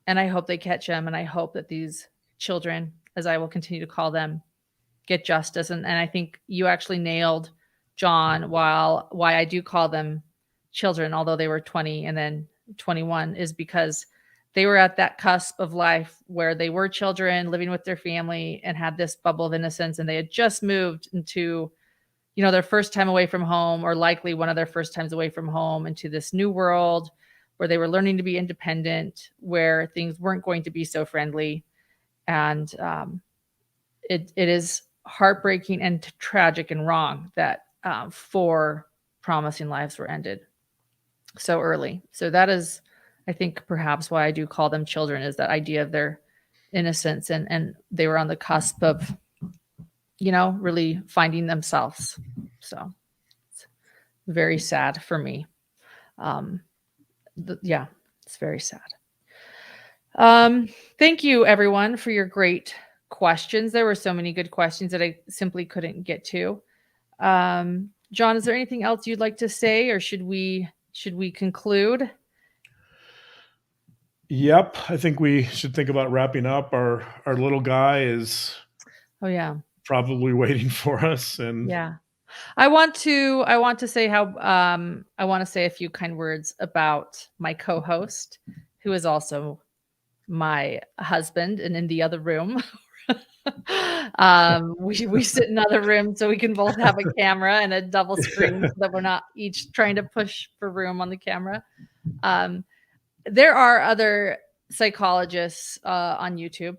And I hope they catch him. And I hope that these children, as I will continue to call them, get justice. And I think you actually nailed, John, why I do call them children, although they were 20 and then 21, is because they were at that cusp of life where they were children living with their family and had this bubble of innocence. And they had just moved into, you know, their first time away from home, or likely one of their first times away from home, into this new world where they were learning to be independent, where things weren't going to be so friendly. And it is heartbreaking and tragic and wrong that 4 promising lives were ended so early. So that is, I think, perhaps why I do call them children, is that idea of their innocence. And they were on the cusp of, you know, really finding themselves. So it's very sad for me. Yeah, it's very sad. Thank you, everyone, for your great questions. There were so many good questions that I simply couldn't get to. John, is there anything else you'd like to say, or should we conclude? Yep, I think we should think about wrapping up. Our little guy is probably waiting for us. And yeah, I want to say how I want to say a few kind words about my co-host, who is also my husband, and in the other room. We sit in other rooms so we can both have a camera and a double screen so that we're not each trying to push for room on the camera. There are other psychologists on YouTube.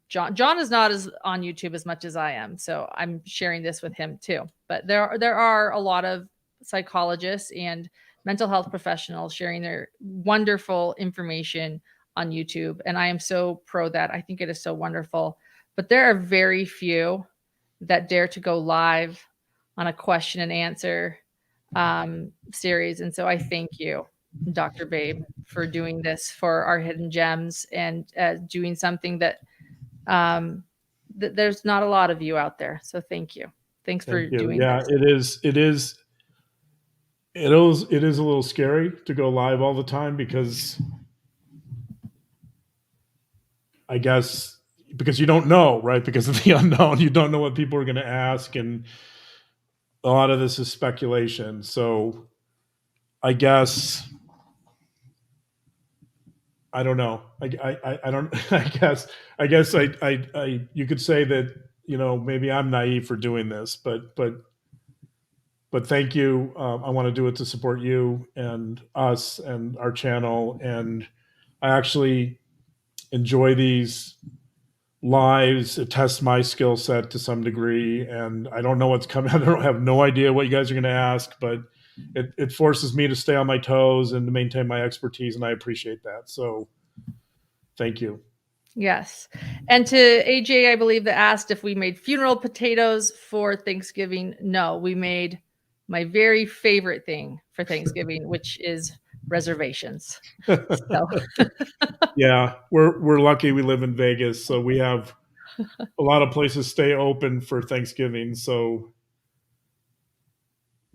John is not on YouTube as much as I am, so I'm sharing this with him too. But there are a lot of psychologists and mental health professionals sharing their wonderful information on YouTube, and I am so pro that. I think it is so wonderful. But there are very few that dare to go live on a question and answer series. And so I thank you, Dr. Babe, for doing this for our hidden gems and doing something that there's not a lot of you out there. So thank you. Thanks for Thank you. doing Yeah, this. it is a little scary to go live all the time because I guess because you don't know, right? Because of the unknown, you don't know what people are going to ask, and a lot of this is speculation. So I guess I don't know. I don't. I guess you could say that maybe I'm naive for doing this, but thank you. I want to do it to support you and us and our channel, and I actually enjoy these lives. It tests my skill set to some degree, and I don't know what's coming. I don't have no idea what you guys are going to ask, but it forces me to stay on my toes and to maintain my expertise, and I appreciate that. So thank you. Yes. And to AJ, I believe, that asked if we made funeral potatoes for Thanksgiving. No, we made my very favorite thing for Thanksgiving, which is reservations. So Yeah, we're lucky we live in Vegas, so we have a lot of places stay open for Thanksgiving. So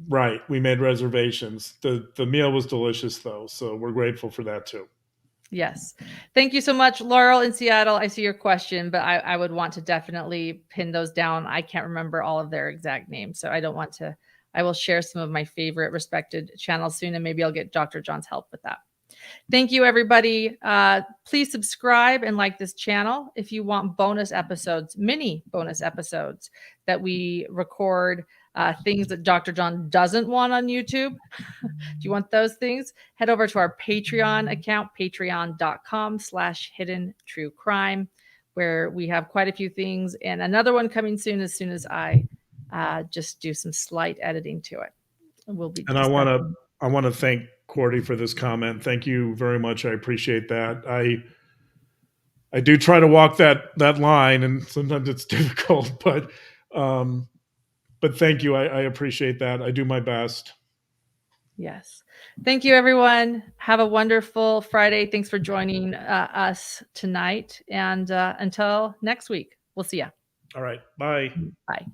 right, we made reservations. The meal was delicious though, so we're grateful for that too. yes. Thank you so much, Laurel in Seattle. I see your question, but I would want to definitely pin those down. I can't remember all of their exact names, so I don't want to. I will share some of my favorite respected channels soon, and maybe I'll get Dr. John's help with that. Thank you, everybody. Please subscribe and like this channel if you want bonus episodes, mini bonus episodes that we record, things that Dr. John doesn't want on YouTube. Do you want those things? Head over to our Patreon account, patreon.com/hidden-true-crime, where we have quite a few things, and another one coming soon as I just do some slight editing to it. We'll be. And I want to thank Cordy for this comment. Thank you very much. I appreciate that. I do try to walk that line, and sometimes it's difficult, but thank you. I appreciate that. I do my best. Yes. Thank you, everyone. Have a wonderful Friday. Thanks for joining us tonight. And until next week, we'll see ya. All right. Bye. Bye.